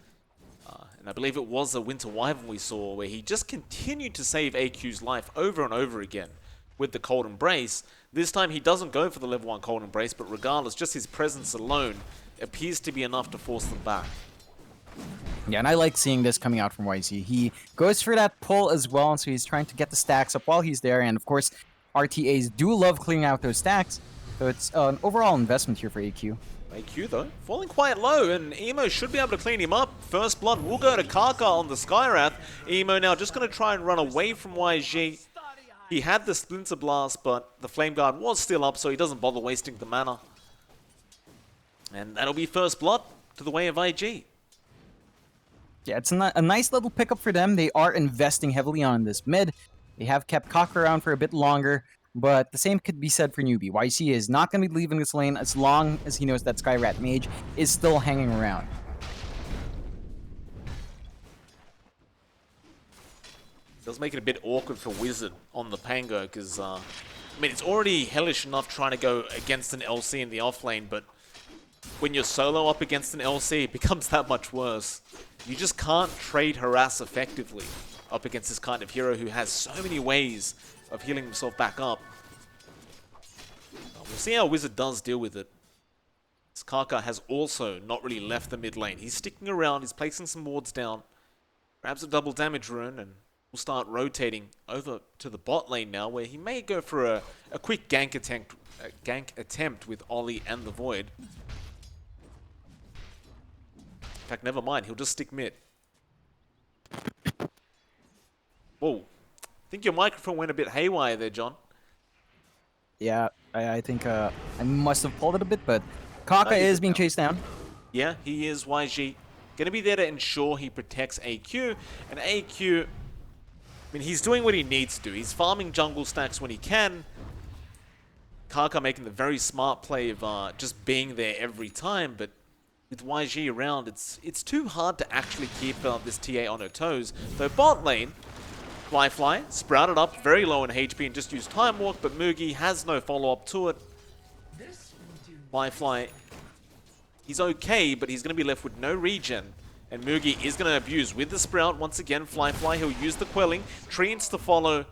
And I believe it was a Winter Wyvern we saw where he just continued to save AQ's life over and over again with the Cold Embrace. This time he doesn't go for the level 1 Cold Embrace, but regardless, just his presence alone appears to be enough to force them back. Yeah, and I like seeing this coming out from YZ. He goes for that pull as well, and so he's trying to get the stacks up while he's there, and of course, RTAs do love clearing out those stacks, so it's an overall investment here for AQ. AQ, though, falling quite low, and Emo should be able to clean him up. First blood will go to Kaka on the Skywrath. Emo now just going to try and run away from YG. He had the Splinter Blast, but the Flame Guard was still up, so he doesn't bother wasting the mana. And that'll be first blood to the way of IG. Yeah, it's a nice little pickup for them. They are investing heavily on this mid. They have kept Kaka around for a bit longer, but the same could be said for Newbee. YC is not going to be leaving this lane as long as he knows that Skyrat Mage is still hanging around. It does make it a bit awkward for Wizard on the Pango, because, I mean, it's already hellish enough trying to go against an LC in the offlane, but when you're solo up against an LC, it becomes that much worse. You just can't trade harass effectively up against this kind of hero who has so many ways of healing himself back up. We'll see how Wizard does deal with it. Kaka has also not really left the mid lane. He's sticking around, he's placing some wards down, grabs a double damage rune, and will start rotating over to the bot lane now, where he may go for a quick gank attempt with Ollie and the Void. In fact, never mind, he'll just stick mid. Whoa. I think your microphone went a bit haywire there, John. Yeah, I think I must have pulled it a bit, but Kaka is being chased down. Yeah, he is. YG going to be there to ensure he protects AQ. And AQ, I mean, he's doing what he needs to do. He's farming jungle stacks when he can. Kaka making the very smart play of just being there every time, but with YG around, it's too hard to actually keep this TA on her toes. Though bot lane, Fly sprouted up very low in HP and just used Time Walk, but Mugi has no follow-up to it. Fly, he's okay, but he's going to be left with no regen. And Mugi is going to abuse with the Sprout. Once again, Fly, he'll use the Quelling. Treants to follow.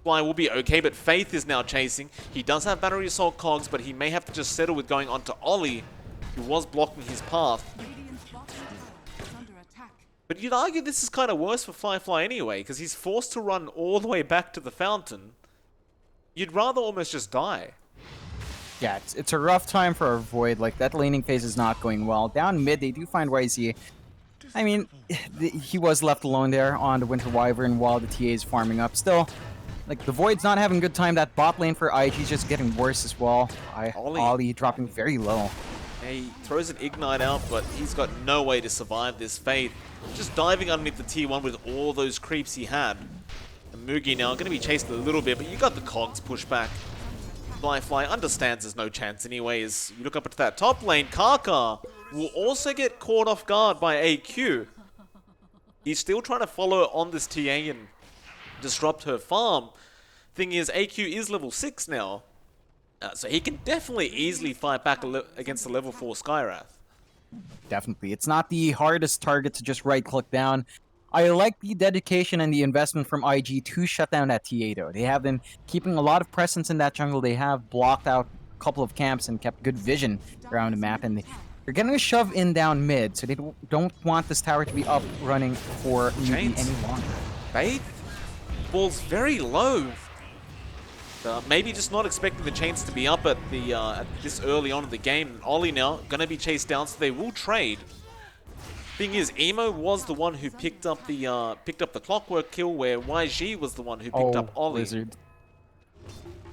Fly will be okay, but Faith is now chasing. He does have Battery Assault Cogs, but he may have to just settle with going onto Ollie, who was blocking his path. But you'd argue this is kind of worse for Fly anyway, because he's forced to run all the way back to the fountain. You'd rather almost just die. Yeah, it's a rough time for a Void. Like, that laning phase is not going well. Down mid, they do find YZ. I mean, he was left alone there on the Winter Wyvern while the TA is farming up. Still, like, the Void's not having a good time. That bot lane for IG is just getting worse as well. Ollie dropping very low. He throws an Ignite out, but he's got no way to survive this Faith. Just diving underneath the T1 with all those creeps he had. And Mugi now going to be chased a little bit, but you got the Cogs push back. Fly understands there's no chance anyway. As you look up into that top lane, Kaka will also get caught off guard by AQ. He's still trying to follow on this TA and disrupt her farm. Thing is, AQ is level 6 now, so he can definitely easily fight back against the level 4 Skywrath. Definitely. It's not the hardest target to just right-click down. I like the dedication and the investment from IG to shut down that TA, though. They have been keeping a lot of presence in that jungle. They have blocked out a couple of camps and kept good vision around the map, and they're getting a shove in down mid, so they don't want this tower to be up running for Newbee any longer. Faith? Ball's very low. Maybe just not expecting the Chains to be up at this early on in the game. Ollie now gonna be chased down, so they will trade. Thing is, Emo was the one who picked up the clockwork kill, where YG was the one who picked up Ollie. Lizard.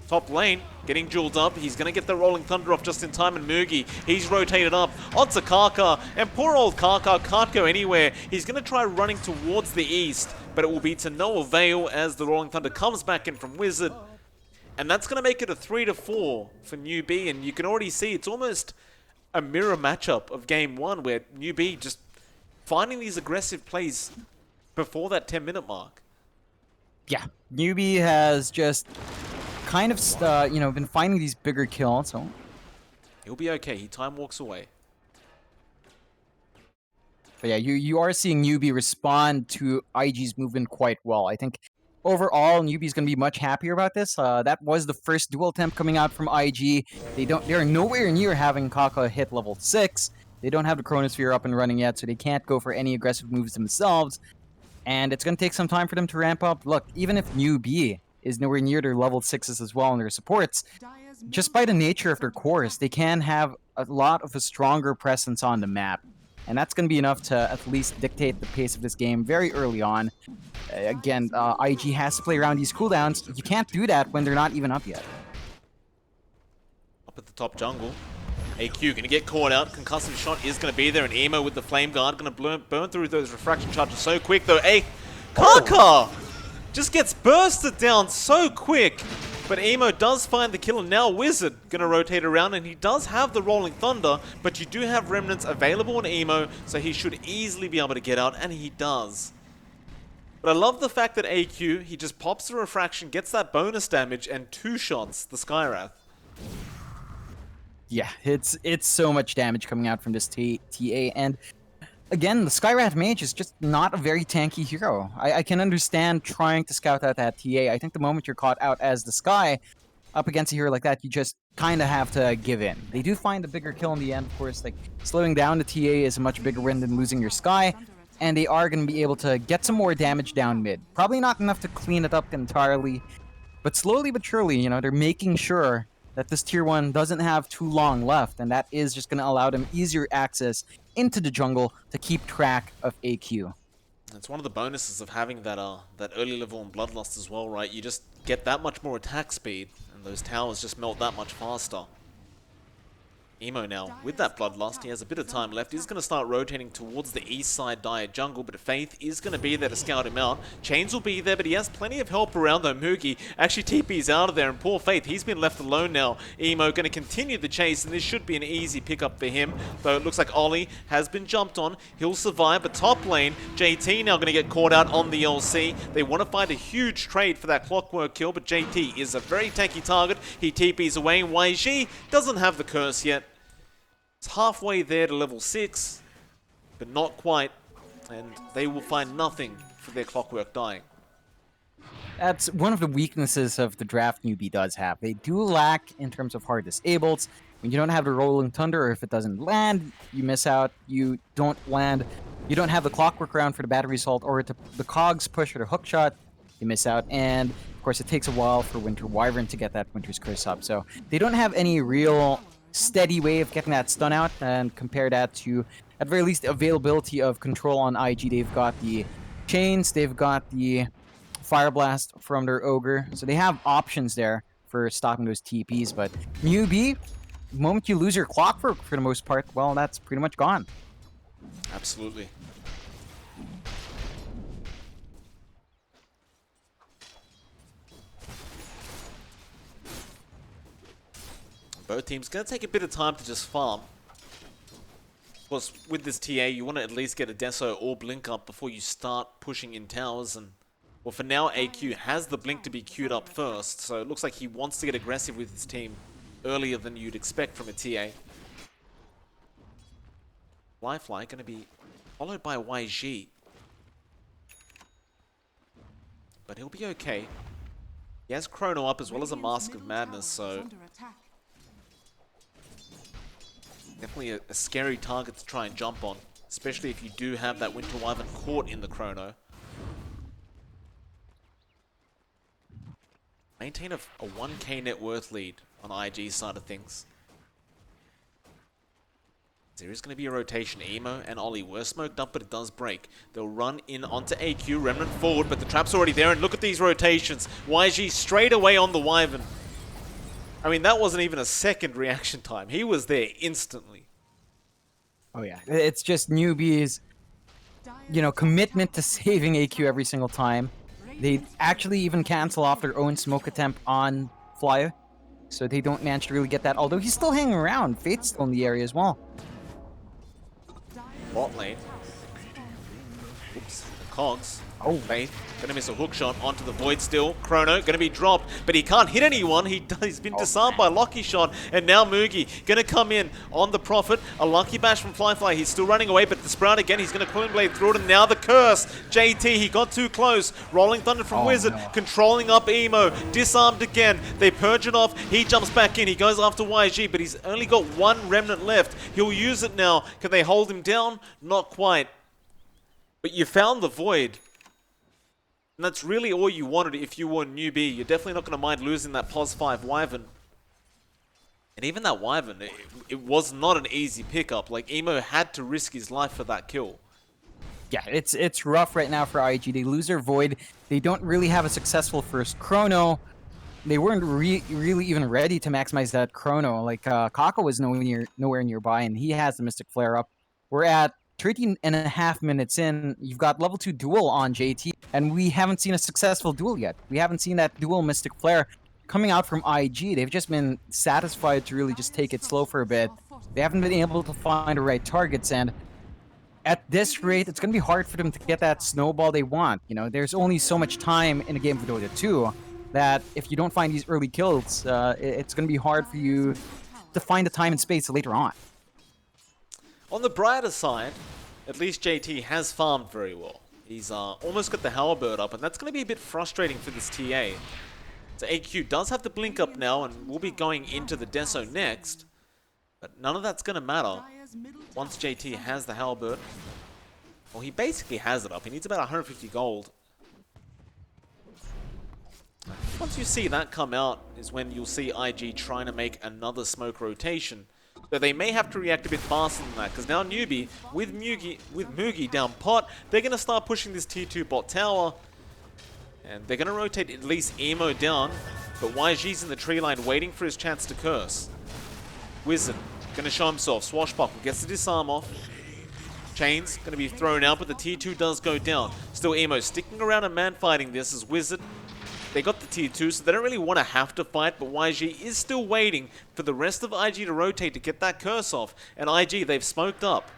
Top lane, getting jeweled up. He's going to get the Rolling Thunder off just in time, and Mugi, he's rotated up onto Kaka, and poor old Kaka can't go anywhere. He's going to try running towards the east, but it will be to no avail as the Rolling Thunder comes back in from Wizard. And that's going to make it a 3-4 for Newbee, and you can already see it's almost a mirror matchup of Game 1, where Newbee just finding these aggressive plays before that 10-minute mark. Yeah, Newbee has just kind of, been finding these bigger kills, so he'll be okay. He time walks away. But yeah, you are seeing Newbee respond to IG's movement quite well. I think overall, Newbee's going to be much happier about this. That was the first duel attempt coming out from IG. They're nowhere near having Kaka hit level 6. They don't have the Chronosphere up and running yet, so they can't go for any aggressive moves themselves. And it's going to take some time for them to ramp up. Look, even if Newbee is nowhere near their level 6s as well and their supports, just by the nature of their cores, they can have a lot of a stronger presence on the map. And that's going to be enough to at least dictate the pace of this game very early on. Again, IG has to play around these cooldowns. You can't do that when they're not even up yet. Up at the top jungle. AQ gonna get caught out. Concussive shot is gonna be there, and Emo with the flame guard gonna burn through those refraction charges so quick though. Kaka just gets bursted down so quick, but Emo does find the kill, and now Wizard gonna rotate around, and he does have the Rolling Thunder, but you do have remnants available on Emo, so he should easily be able to get out, and he does. But I love the fact that AQ, he just pops the refraction, gets that bonus damage, and 2 shots the Skywrath. Yeah, it's so much damage coming out from this TA, and again, the Skywrath Mage is just not a very tanky hero. I can understand trying to scout out that TA. I think the moment you're caught out as the Sky, up against a hero like that, you just kind of have to give in. They do find a bigger kill in the end, of course. Like, slowing down the TA is a much bigger win than losing your Sky, and they are going to be able to get some more damage down mid. Probably not enough to clean it up entirely, but slowly but surely, they're making sure that this tier 1 doesn't have too long left, and that is just going to allow them easier access into the jungle to keep track of AQ. It's one of the bonuses of having that early level in Bloodlust as well, right? You just get that much more attack speed, and those towers just melt that much faster. Emo now, with that Bloodlust, he has a bit of time left. He's going to start rotating towards the east side Dire jungle, but Faith is going to be there to scout him out. Chains will be there, but he has plenty of help around though. Mugi actually TP's out of there, and poor Faith, he's been left alone now. Emo going to continue the chase, and this should be an easy pickup for him, though it looks like Ollie has been jumped on. He'll survive, but top lane, JT now going to get caught out on the LC. They want to find a huge trade for that clockwork kill, but JT is a very tanky target. He TP's away, and YG doesn't have the curse yet. It's halfway there to level 6, but not quite, and they will find nothing for their clockwork dying. That's one of the weaknesses of the draft Newbee does have. They do lack in terms of hard disables. When you don't have the Rolling Thunder, or if it doesn't land, you miss out. You don't land. You don't have the clockwork round for the battery assault, or the cogs push or the hook shot, you miss out. And of course, it takes a while for Winter Wyvern to get that Winter's Curse up. So they don't have any real steady way of getting that stun out, and compare that to, at very least, the availability of control on IG. They've got the chains, they've got the Fire Blast from their Ogre, so they have options there for stopping those TPs, but Newbee, the moment you lose your clockwork for the most part, well, that's pretty much gone. Absolutely. Both teams going to take a bit of time to just farm. Of course, with this TA, you want to at least get a Deso or Blink up before you start pushing in towers, and Well, for now, AQ has the blink to be queued up first, so it looks like he wants to get aggressive with his team earlier than you'd expect from a TA. Fly going to be followed by YG. But he'll be okay. He has Chrono up as well as a Mask of Madness, so definitely a scary target to try and jump on, especially if you do have that Winter Wyvern caught in the Chrono. Maintain a 1k net worth lead on IG's side of things. There is going to be a rotation. Emo and Ollie were smoked up, but it does break. They'll run in onto AQ, Remnant forward, but the trap's already there, and look at these rotations. YG straight away on the Wyvern. I mean, that wasn't even a second reaction time. He was there instantly. Oh yeah, it's just Newbee's, commitment to saving AQ every single time. They actually even cancel off their own smoke attempt on Flyer, so they don't manage to really get that, although he's still hanging around. Fate's still in the area as well. Bot lane. Oops, the Cogs. Oh, Faith gonna miss a hook shot onto the Void still. Chrono gonna be dropped, but he can't hit anyone. He's been disarmed by Lucky Shot, and now Mugi gonna come in on the Prophet. A Lucky Bash from Fly. He's still running away, but the Sprout again. He's gonna Quilling Blade through it, and now the Curse. JT, he got too close. Rolling Thunder from Wizard, controlling up Emo. Disarmed again. They purge it off. He jumps back in. He goes after YG, but he's only got one Remnant left. He'll use it now. Can they hold him down? Not quite. But you found the Void. And that's really all you wanted if you were Newbee. You're definitely not going to mind losing that +5 Wyvern. And even that Wyvern, it was not an easy pickup. Like, Emo had to risk his life for that kill. Yeah, it's rough right now for IG. They lose their Void. They don't really have a successful first Chrono. They weren't really even ready to maximize that Chrono. Like, Kako was nowhere nearby, and he has the Mystic Flare up. We're at 13.5 minutes in. You've got level 2 duel on JT, and we haven't seen a successful duel yet. We haven't seen that dual Mystic Flare coming out from IG. They've just been satisfied to really just take it slow for a bit. They haven't been able to find the right targets, and at this rate, it's going to be hard for them to get that snowball they want. There's only so much time in a game of Dota 2 that if you don't find these early kills, it's going to be hard for you to find the time and space later on. On the brighter side, at least JT has farmed very well. He's almost got the Halberd up, and that's going to be a bit frustrating for this TA. So AQ does have the blink up now, and we'll be going into the Deso next. But none of that's going to matter once JT has the Halberd. Well, he basically has it up. He needs about 150 gold. Once you see that come out is when you'll see IG trying to make another smoke rotation. So they may have to react a bit faster than that, because now Newbee, with Mugi down pot, they're going to start pushing this tier 2 bot tower. And they're going to rotate at least Emo down, but YG's in the tree line waiting for his chance to curse. Wizard going to show himself. Swashbuckle gets the disarm off. Chain's going to be thrown out, but the tier 2 does go down. Still Emo sticking around and man fighting this as Wizard. They got the tier 2, so they don't really want to have to fight, but YG is still waiting for the rest of IG to rotate to get that curse off. And IG, they've smoked up.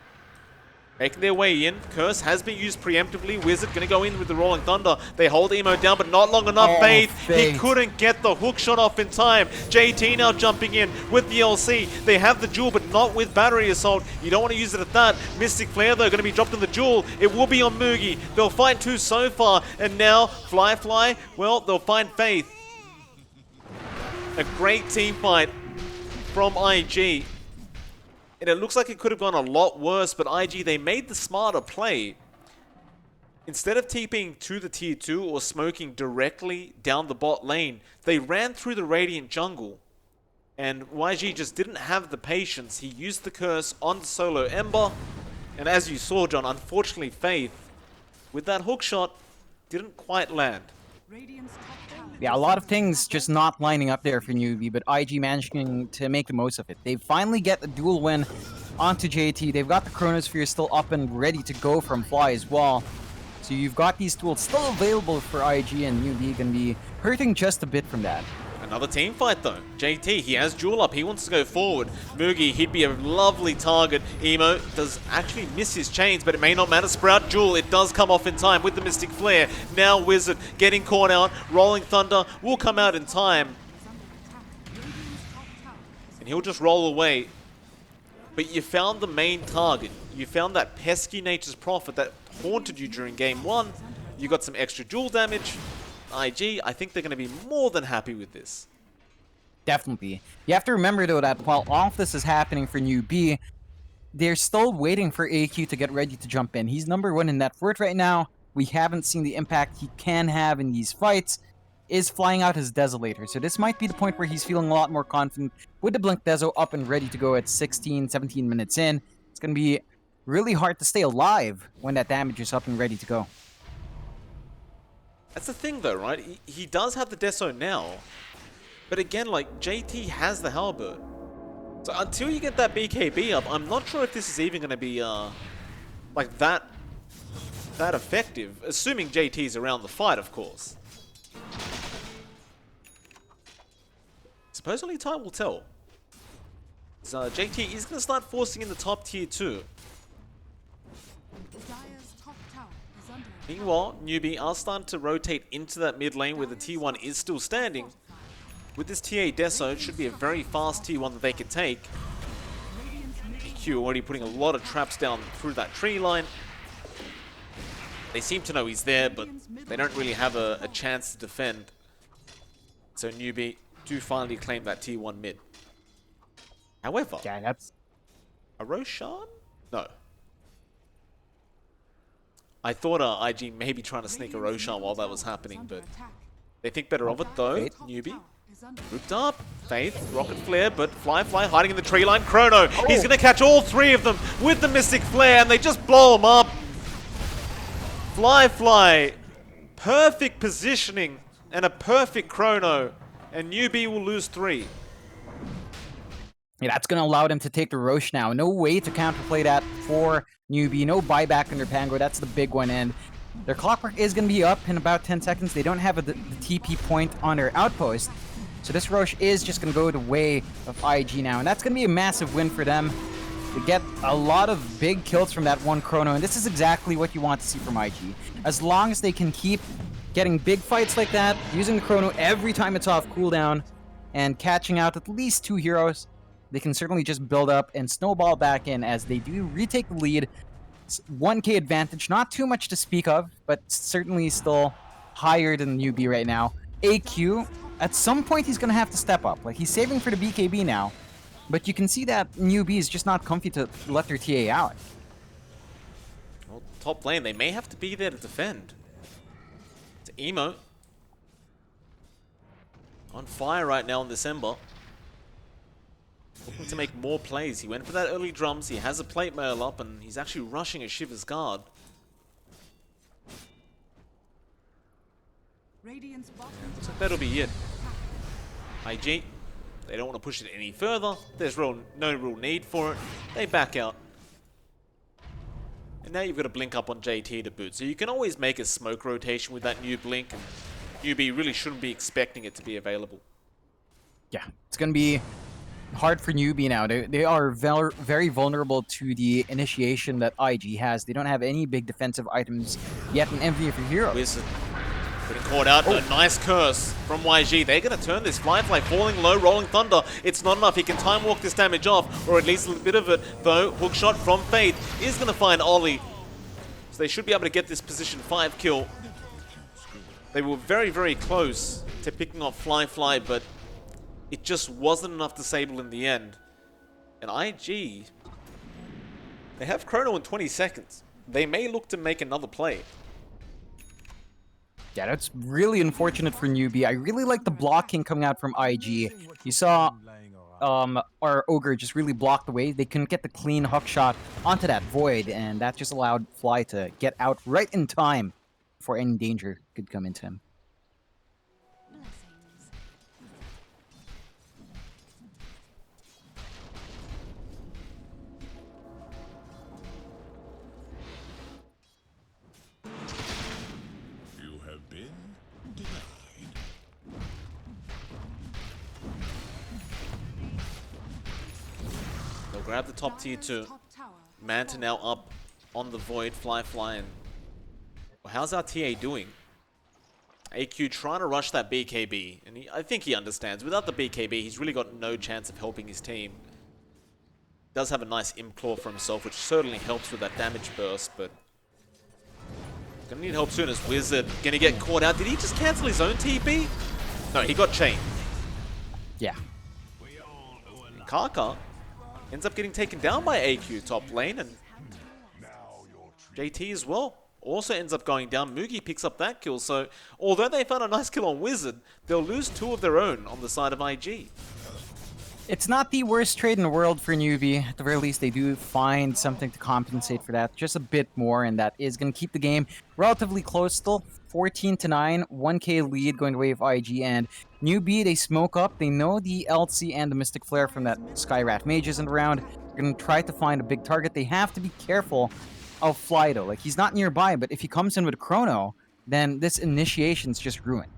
Making their way in. Curse has been used preemptively. Wizard going to go in with the Rolling Thunder. They hold Emo down, but not long enough. Faith. He couldn't get the hook shot off in time. JT now jumping in with the LC. They have the Jewel, but not with Battery Assault. You don't want to use it at that. Mystic Flare, though, going to be dropped in the Jewel. It will be on Mugi. They'll find 2 so far, and now Fly, well, they'll find Faith. A great team fight from IG. And it looks like it could have gone a lot worse, but IG, they made the smarter play. Instead of TPing to the tier 2 or smoking directly down the bot lane, they ran through the Radiant jungle. And YG just didn't have the patience. He used the curse on the solo Ember. And as you saw, John, unfortunately Faith, with that hook shot, didn't quite land. Yeah, a lot of things just not lining up there for Newbee, but IG managing to make the most of it. They finally get the dual win onto JT. They've got the Chronosphere still up and ready to go from Fly as well. So you've got these tools still available for IG, and Newbee can be hurting just a bit from that. And Another team fight though. JT, he has Jewel up. He wants to go forward. Mugi, he'd be a lovely target. Emo does actually miss his chains, but it may not matter. Sprout Jewel, it does come off in time with the Mystic Flare. Now Wizard getting caught out. Rolling Thunder will come out in time. And he'll just roll away. But you found the main target. You found that pesky Nature's Prophet that haunted you during game 1. You got some extra Jewel damage. IG, I think they're going to be more than happy with this. Definitely. You have to remember, though, that while all of this is happening for Newbee, they're still waiting for AQ to get ready to jump in. He's number 1 in net worth right now. We haven't seen the impact he can have in these fights. Is flying out his Desolator. So this might be the point where he's feeling a lot more confident with the Blink Deso up and ready to go at 16, 17 minutes in. It's going to be really hard to stay alive when that damage is up and ready to go. That's the thing though, right? He does have the Deso now. But again, like, JT has the Halberd. So until you get that BKB up, I'm not sure if this is even going to be, like, that effective. Assuming JT's around the fight, of course. Supposedly time will tell. So JT is going to start forcing in the top tier 2. Meanwhile, Newbee are starting to rotate into that mid lane where the T1 is still standing. With this TA Deso, it should be a very fast T1 that they could take. Q already putting a lot of traps down through that tree line. They seem to know he's there, but they don't really have a chance to defend. So Newbee do finally claim that T1 mid. However, yeah, that's a Roshan? No. I thought IG may be trying to sneak a Roshan while that was happening, but they think better of it though. Newbee. Grouped up. Faith, Rocket Flare, but Fly hiding in the tree line. Chrono, he's going to catch all 3 of them with the Mystic Flare, and they just blow him up. Fly. Perfect positioning and a perfect Chrono, and Newbee will lose 3. Yeah, that's going to allow them to take the Roche now. No way to counterplay that for Newbee. No buyback under Pango. That's the big one. And their Clockwork is going to be up in about 10 seconds. They don't have the TP point on their outpost. So this Roche is just going to go the way of IG now. And that's going to be a massive win for them. They get a lot of big kills from that one Chrono. And this is exactly what you want to see from IG. As long as they can keep getting big fights like that, using the Chrono every time it's off cooldown, and catching out at least 2 heroes, they can certainly just build up and snowball back in as they do retake the lead. It's 1k advantage, not too much to speak of, but certainly still higher than Newbee right now. AQ, at some point he's going to have to step up. Like, he's saving for the BKB now, but you can see that Newbee is just not comfy to let their TA out. Well, top lane, they may have to be there to defend. It's Emo. On fire right now in December. Looking to make more plays. He went for that early drums. He has a plate mail up, and he's actually rushing a Shiver's Guard. Looks like that'll be it. IG, they don't want to push it any further. There's no real need for it. They back out. And now you've got to blink up on JT to boot. So you can always make a smoke rotation with that new blink, and Newbee really shouldn't be expecting it to be available. Yeah, it's going to be hard for Newbee now. They are very vulnerable to the initiation that IG has. They don't have any big defensive items yet in MV for Hero. Wizard getting caught out. A nice curse from YG. They're going to turn this. Fly falling low, Rolling Thunder. It's not enough. He can time walk this damage off, or at least a little bit of it, though. Hookshot from Faith is going to find Ollie. So they should be able to get this position 5 kill. They were very, very close to picking off Fly, but it just wasn't enough to Sable in the end. And IG, they have Chrono in 20 seconds. They may look to make another play. Yeah, that's really unfortunate for Newbee. I really like the blocking coming out from IG. You saw our Ogre just really block the way. They couldn't get the clean hook shot onto that Void, and that just allowed Fly to get out right in time before any danger could come into him. They'll grab the top tier 2. Manta now up on the Void, Fly, and... Well, how's our TA doing? AQ trying to rush that BKB, and I think he understands. Without the BKB, he's really got no chance of helping his team. Does have a nice imp claw for himself, which certainly helps with that damage burst, but... Gonna need help soon as Wizard. Gonna get caught out. Did he just cancel his own TP? No, he got chained. Yeah. And Kaka ends up getting taken down by AQ top lane, and JT as well also ends up going down. Mugi picks up that kill, so although they found a nice kill on Wizard, they'll lose 2 of their own on the side of IG. It's not the worst trade in the world for Newbee. At the very least, they do find something to compensate for that, just a bit more, and that is going to keep the game relatively close still. 14-9, 1k lead going the way of IG, and Newbee, they smoke up. They know the LC and the Mystic Flare from that Skyrat Mage isn't around. They're going to try to find a big target. They have to be careful of Fly, though. Like, he's not nearby, but if he comes in with a Chrono, then this initiation's just ruined.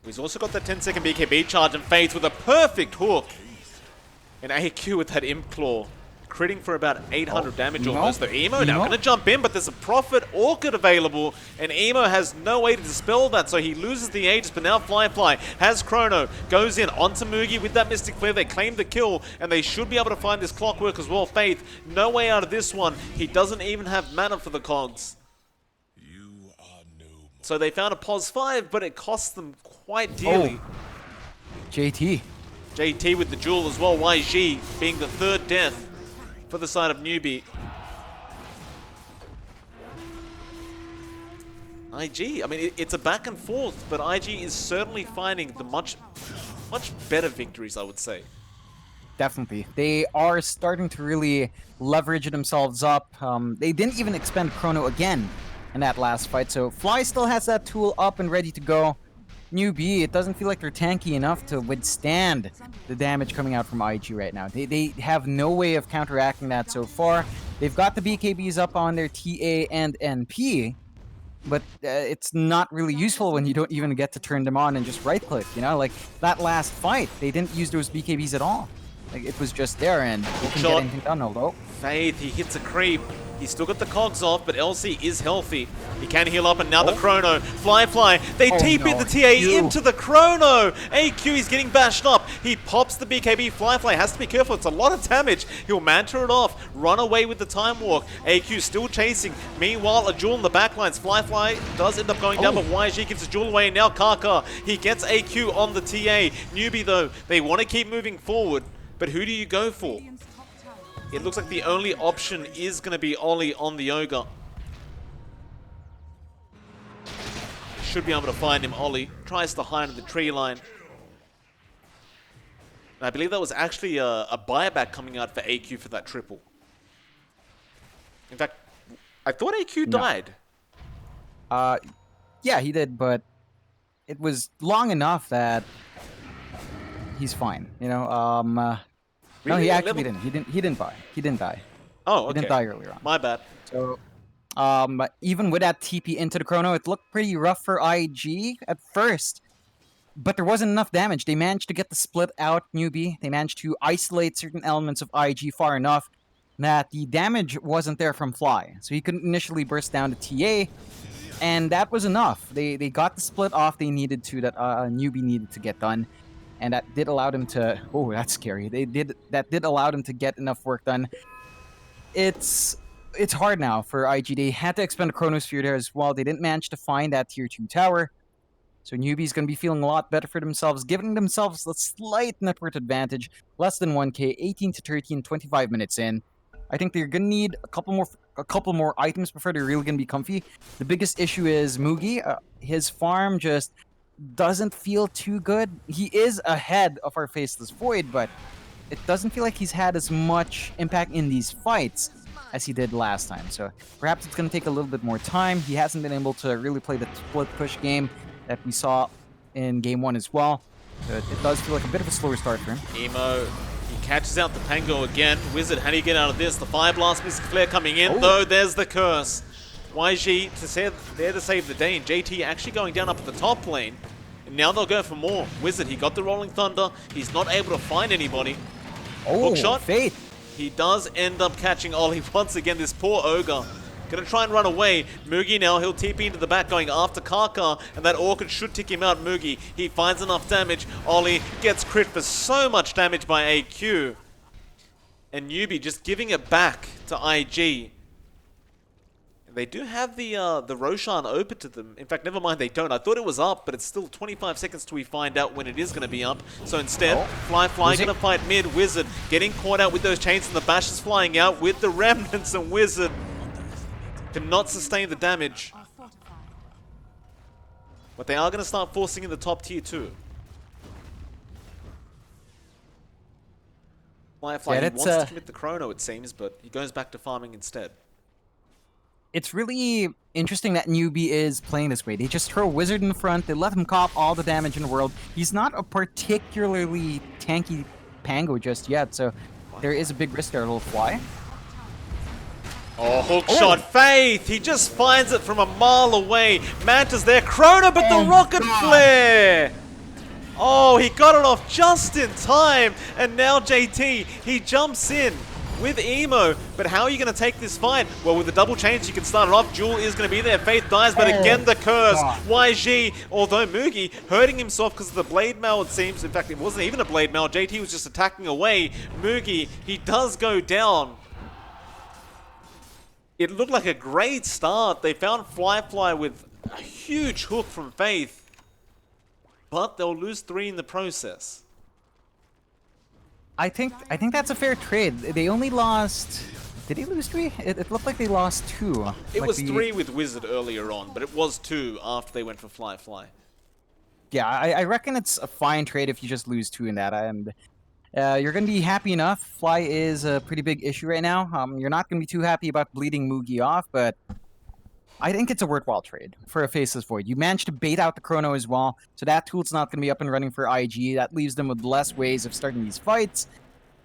He's also got that 10-second BKB charge, and Faith with a perfect hook. And AQ with that Imp Claw, critting for about 800 damage almost. Though Emo now going to jump in, but there's a Prophet Orchid available, and Emo has no way to dispel that, so he loses the Aegis, but now Fly has Chrono, goes in onto Mugi with that Mystic Flare. They claim the kill, and they should be able to find this Clockwork as well. Faith, no way out of this one. He doesn't even have mana for the cogs. So they found a pos 5, but it cost them quite dearly. JT with the jewel as well. YG being the 3rd death for the side of Newbee. IG, I mean, it's a back and forth, but IG is certainly finding the much better victories, I would say. Definitely. They are starting to really leverage themselves up. They didn't even expend Chrono again in that last fight, so Fly still has that tool up and ready to go. Newbee, it doesn't feel like they're tanky enough to withstand the damage coming out from IG right now. They have no way of counteracting that so far. They've got the BKBs up on their TA and NP, but it's not really useful when you don't even get to turn them on and just right-click, you know? Like, that last fight, they didn't use those BKBs at all. Like, it was just there, and they couldn't get anything done, although. Faith, he hits a creep. He's still got the cogs off, but LC is healthy. He can heal up, and now the Chrono. Fly. They TP the TA into the Chrono. AQ is getting bashed up. He pops the BKB. Fly has to be careful. It's a lot of damage. He'll Manta it off. Run away with the Time Walk. AQ still chasing. Meanwhile, a jewel in the backlines. Fly does end up going down, but YG gives the jewel away. And now Kaka. He gets AQ on the TA. Newbee, though, they want to keep moving forward. But who do you go for? It looks like the only option is going to be Ollie on the Ogre. Should be able to find him. Ollie tries to hide in the tree line. And I believe that was actually a buyback coming out for AQ for that triple. In fact, I thought AQ died. Yeah, he did, but it was long enough that he's fine. You know, Really? No, he actually didn't. He didn't die. He didn't die. Oh, okay. He didn't die earlier on. My bad. So, even with that TP into the Chrono, it looked pretty rough for IG at first. But there wasn't enough damage. They managed to get the split out, Newbee. They managed to isolate certain elements of IG far enough that the damage wasn't there from Fly. So he couldn't initially burst down the TA, and that was enough. They got the split off they needed to, that Newbee needed to get done. And that did allow them to... Oh, that's scary. That did allow them to get enough work done. It's hard now for IG. They had to expend a Chronosphere there as well. They didn't manage to find that tier 2 tower. So Newbee's going to be feeling a lot better for themselves, giving themselves a slight net worth advantage. Less than 1k, 18-13, 25 minutes in. I think they're going to need a couple more items before they're really going to be comfy. The biggest issue is Mugi. His farm just doesn't feel too good. He is ahead of our Faceless Void, but it doesn't feel like he's had as much impact in these fights as he did last time. So perhaps it's going to take a little bit more time. He hasn't been able to really play the split push game that we saw in game 1 as well. So it does feel like a bit of a slower start for him. Emo, he catches out the Pango again. Wizard, how do you get out of this? The Fire Blast, Mystic Flare coming in, though there's the curse. YG there to save the day, and JT actually going down up at the top lane. And now they'll go for more. Wizard, he got the Rolling Thunder. He's not able to find anybody. Oh, Hook shot. Faith. He does end up catching Ollie once again, this poor Ogre. Gonna try and run away. Mugi now, he'll TP into the back going after Kaka, and that Orchid should tick him out. Mugi, he finds enough damage. Ollie gets crit for so much damage by AQ. And Newbee just giving it back to IG. They do have the Roshan open to them. In fact, never mind, they don't. I thought it was up, but it's still 25 seconds till we find out when it is going to be up. So instead, Fly going to fight mid. Wizard getting caught out with those chains, and the bash is flying out with the remnants, and Wizard cannot sustain the damage. But they are going to start forcing in the top tier too. Firefly, he wants to commit the chrono, it seems, but he goes back to farming instead. It's really interesting that Newbee is playing this way. They just throw Wizard in the front, they let him cop all the damage in the world. He's not a particularly tanky Pango just yet, so there is a big risk there. A little Fly. Oh, hook shot, Faith! He just finds it from a mile away. Manta's there, Chrono, but the rocket flare! Oh, he got it off just in time, and now JT, he jumps in with Emo, but how are you going to take this fight? Well, with the double chains, you can start it off. Jewel is going to be there. Faith dies, but again, the curse. YG, although Mugi hurting himself because of the blade mail, it seems. In fact, it wasn't even a blade mail. JT was just attacking away. Mugi, he does go down. It looked like a great start. They found Fly with a huge hook from Faith, but they'll lose 3 in the process. I think that's a fair trade. They only lost... Did he lose 3? It looked like they lost 2. It was 3 with Wizard earlier on, but it was 2 after they went for Fly. Yeah, I reckon it's a fine trade if you just lose 2 in that. And you're going to be happy enough. Fly is a pretty big issue right now. You're not going to be too happy about bleeding Mugi off, but I think it's a worthwhile trade for a Faceless Void. You managed to bait out the Chrono as well, so that tool's not going to be up and running for IG. That leaves them with less ways of starting these fights,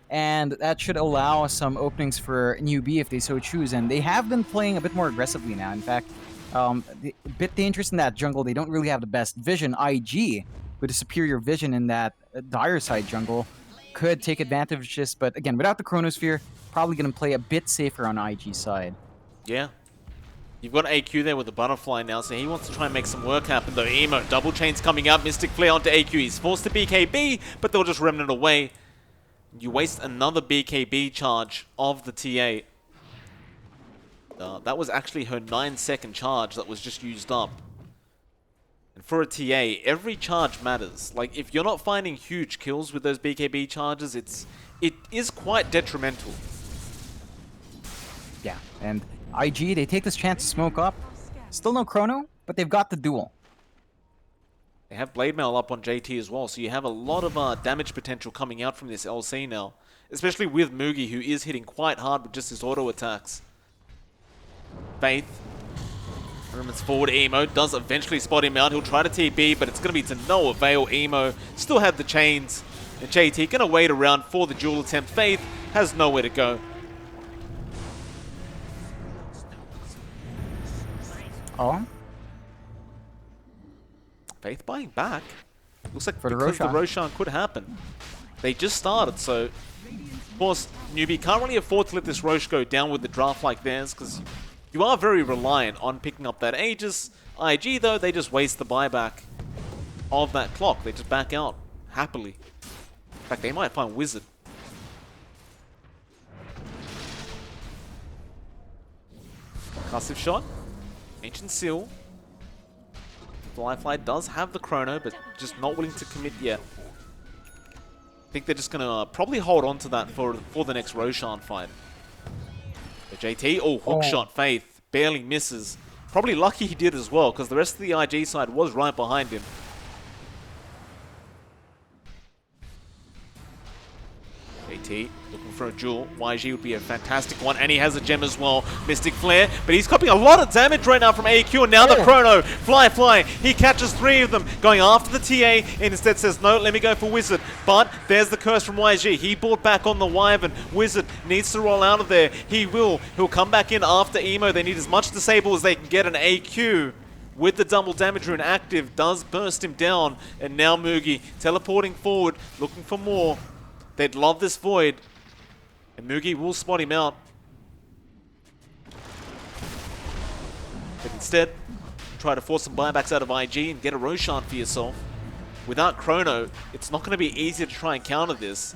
and that should allow some openings for Newbee if they so choose. And they have been playing a bit more aggressively now. In fact, a bit dangerous in that jungle. They don't really have the best vision. IG, with a superior vision in that dire side jungle, could take advantage of this, but again, without the Chronosphere, probably going to play a bit safer on IG's side. Yeah. You've got AQ there with the butterfly now, so he wants to try and make some work happen though. Emo, double chains coming up, Mystic Flare onto AQ. He's forced to BKB, but they'll just remnant away. You waste another BKB charge of the TA. That was actually her 9-second charge that was just used up. And for a TA, every charge matters. Like, if you're not finding huge kills with those BKB charges, it is quite detrimental. Yeah, and IG, they take this chance to smoke up. Still no Chrono, but they've got the duel. They have Blade Mail up on JT as well, so you have a lot of damage potential coming out from this LC now. Especially with Mugi, who is hitting quite hard with just his auto attacks. Faith. Movements forward, Emo does eventually spot him out. He'll try to TB, but it's going to be to no avail. Emo still had the chains. And JT going to wait around for the duel attempt. Faith has nowhere to go. Oh. Faith buying back. Looks like for the because Roshan. the Roshan could happen. They just started, so of course Newbee can't really afford to let this Rosh go down with the draft like theirs, because you are very reliant on picking up that Aegis. IG though, they just waste the buyback of that clock. They just back out happily. In fact, they might find Wizard. Concussive shot. Ancient Seal. Fly does have the Chrono, but just not willing to commit yet. I think they're just going to probably hold on to that for the next Roshan fight. But JT, hook shot, Faith, barely misses. Probably lucky he did as well, because the rest of the IG side was right behind him. JT looking for a duel. YG would be a fantastic one, and he has a gem as well. Mystic Flare, but he's copying a lot of damage right now from AQ, and now the Chrono. Fly, he catches 3 of them, going after the TA, and instead says, no, let me go for Wizard. But there's the curse from YG. He brought back on the Wyvern. Wizard needs to roll out of there. He will. He'll come back in after Emo. They need as much disable as they can get. An AQ with the double damage rune active does burst him down, and now Mugi teleporting forward, looking for more. They'd love this Void. And Mugi will spot him out. But instead, try to force some buybacks out of IG and get a Roshan for yourself. Without Chrono, it's not going to be easy to try and counter this.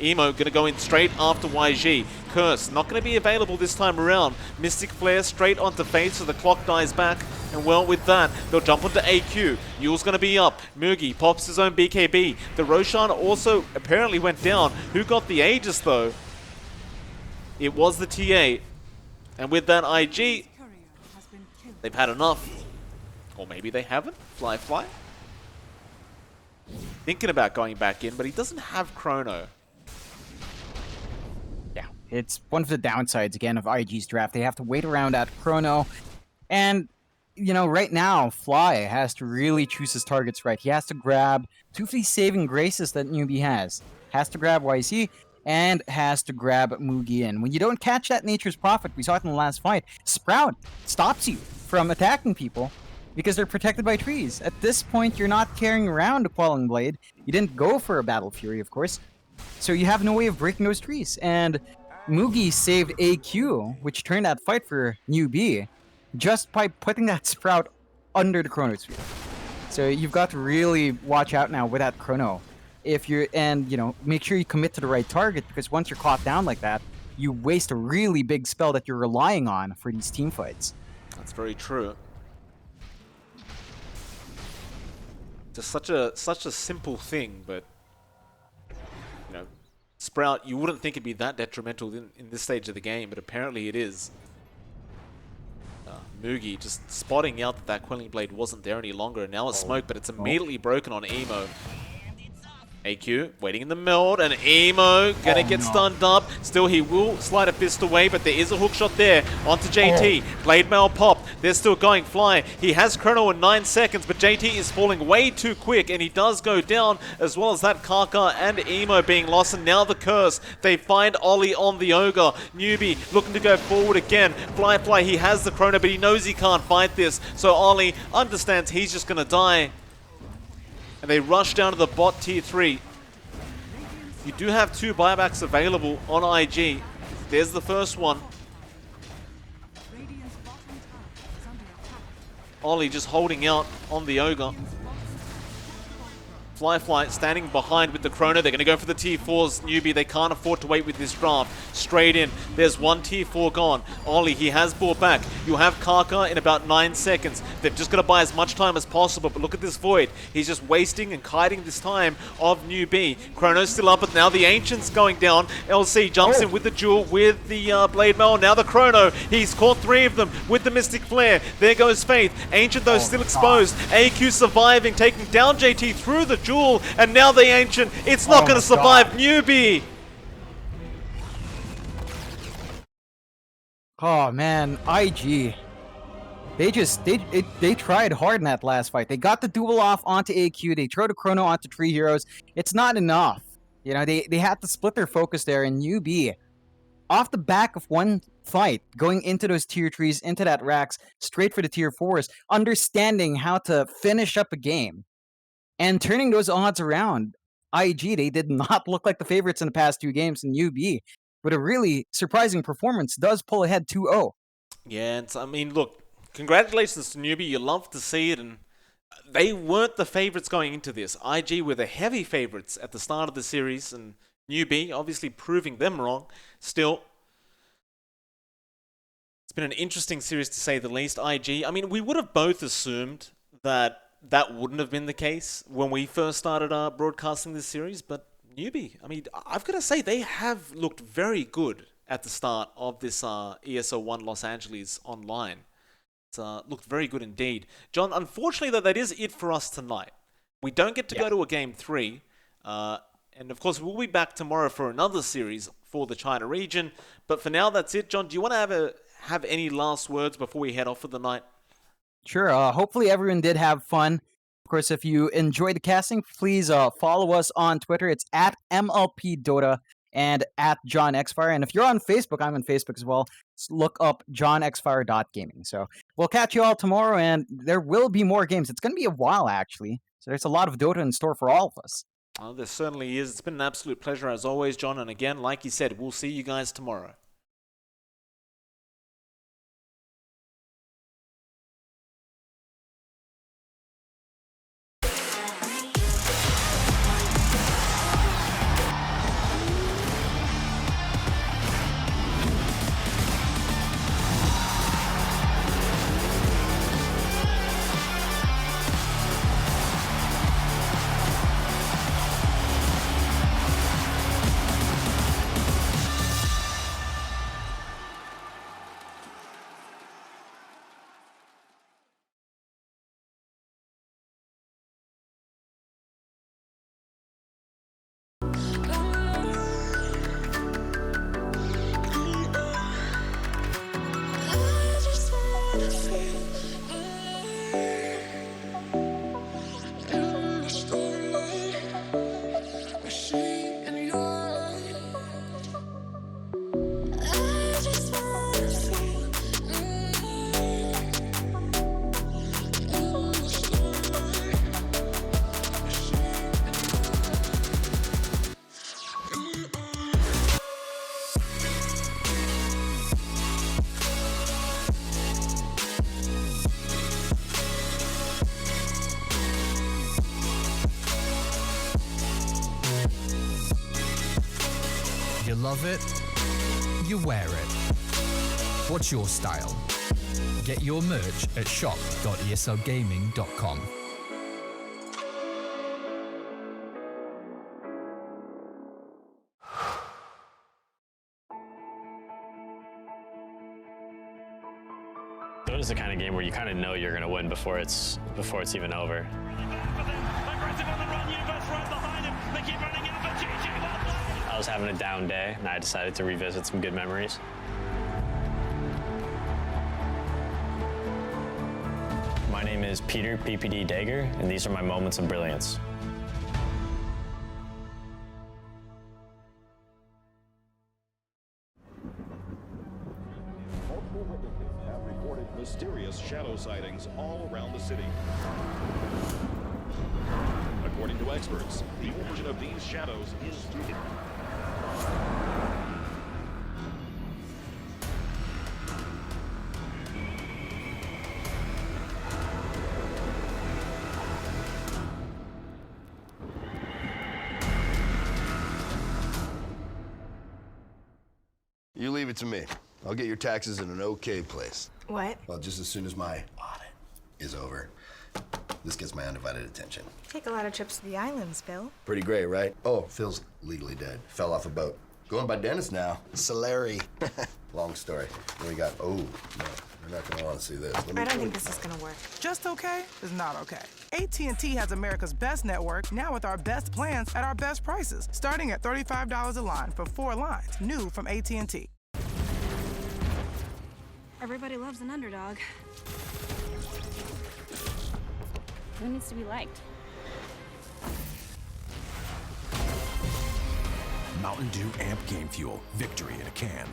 Emo going to go in straight after YG. Curse not going to be available this time around. Mystic Flare straight onto Faith, so the clock dies back. And well, with that, they'll jump onto AQ. Yule's going to be up. Mugi pops his own BKB. The Roshan also apparently went down. Who got the Aegis though? It was the TA. And with that IG, they've had enough. Or maybe they haven't. Fly. Thinking about going back in, but he doesn't have Chrono. Yeah, it's one of the downsides, again, of IG's draft. They have to wait around at Chrono. And, you know, right now, Fly has to really choose his targets right. He has to grab two of these saving graces that Newbee has. Has to grab YC and has to grab Mugi in. When you don't catch that Nature's Prophet, we saw it in the last fight, Sprout stops you from attacking people because they're protected by trees. At this point, you're not carrying around a Quelling Blade. You didn't go for a Battle Fury, of course. So you have no way of breaking those trees. And Mugi saved AQ, which turned that fight for Newbee, just by putting that Sprout under the Chronosphere. So you've got to really watch out now with that Chrono. And make sure you commit to the right target, because once you're caught down like that, you waste a really big spell that you're relying on for these team fights. That's very true. Just such a simple thing, but Sprout, you wouldn't think it'd be that detrimental in this stage of the game, but apparently it is. Mugi just spotting out that Quelling Blade wasn't there any longer, and now it's smoke, but it's immediately broken on Emo. AQ waiting in the meld, and Emo gonna get stunned up. Still, he will slide a fist away, but there is a hook shot there onto JT. Blade mail pop. They're still going Fly. He has Chrono in 9 seconds, but JT is falling way too quick, and he does go down, as well as that Kaka and Emo being lost. And now the Curse. They find Ollie on the Ogre. Newbee looking to go forward again. Fly, he has the Chrono, but he knows he can't fight this. So Ollie understands he's just gonna die. And they rush down to the bot tier 3. You do have 2 buybacks available on IG. There's the first one. Ollie just holding out on the Ogre. Fly standing behind with the Chrono. They're going to go for the tier 4s. Newbee, they can't afford to wait with this draft. Straight in. There's one tier 4 gone. Ollie, he has brought back. You'll have Kaka in about 9 seconds. They've just got to buy as much time as possible. But look at this Void. He's just wasting and kiting this time of Newbee. Chrono's still up, but now the Ancient's going down. LC jumps in with the Jewel, with the Blade Mail. Now the Chrono. He's caught 3 of them with the Mystic Flare. There goes Faith. Ancient, though, still exposed. AQ surviving, taking down JT through the Jewel, and now the Ancient, it's not going to survive. Newbee! Oh man, IG. They tried hard in that last fight. They got the duel off onto AQ, they throw the Chrono onto 3 heroes. It's not enough. They had to split their focus there, and Newbee, off the back of one fight, going into those tier 3s, into that Rax, straight for the tier 4s, understanding how to finish up a game. And turning those odds around, IG, they did not look like the favorites in the past 2 games, and Newbee, with a really surprising performance, does pull ahead 2-0. Yeah, I mean, look, congratulations to Newbee. You love to see it, and they weren't the favorites going into this. IG were the heavy favorites at the start of the series, and Newbee obviously proving them wrong. Still, it's been an interesting series to say the least. IG, I mean, we would have both assumed that wouldn't have been the case when we first started broadcasting this series, but Newbee, I mean, I've got to say, they have looked very good at the start of this ESL 1 Los Angeles online. It's looked very good indeed. John, unfortunately, that is it for us tonight. We don't get to go to a Game 3, and of course, we'll be back tomorrow for another series for the China region, but for now, that's it. John, do you want to have any last words before we head off for the night? Sure. Hopefully everyone did have fun. Of course, if you enjoyed the casting, please follow us on Twitter. It's at MLP Dota and at John Xfire. And if you're on Facebook, I'm on Facebook as well. Just look up johnxfire.gaming. So we'll catch you all tomorrow, and there will be more games. It's going to be a while, actually. So there's a lot of Dota in store for all of us. Oh, there certainly is. It's been an absolute pleasure as always, John. And again, like you said, we'll see you guys tomorrow. You love it, you wear it. What's your style? Get your merch at shop.eslgaming.com. Dota's the kind of game where you kind of know you're going to win before it's even over. I was having a down day, and I decided to revisit some good memories. My name is Peter PPD Dager, and these are my moments of brilliance. Multiple witnesses have reported mysterious shadow sightings all around the city. According to experts, the origin of these shadows is You leave it to me. I'll get your taxes in an okay place. What? Well, just as soon as my audit is over, this gets my undivided attention. Take a lot of trips to the islands, Bill. Pretty great, right? Oh, Phil's legally dead. Fell off a boat. Going by Dennis now. Salary. Long story. Then we got, oh, no, you're not gonna wanna see this. I don't think this is gonna work. Just okay is not okay. AT&T has America's best network, now with our best plans at our best prices, starting at $35 a line for 4 lines, new from AT&T. Everybody loves an underdog. Who needs to be liked? Mountain Dew Amp Game Fuel. Victory in a can.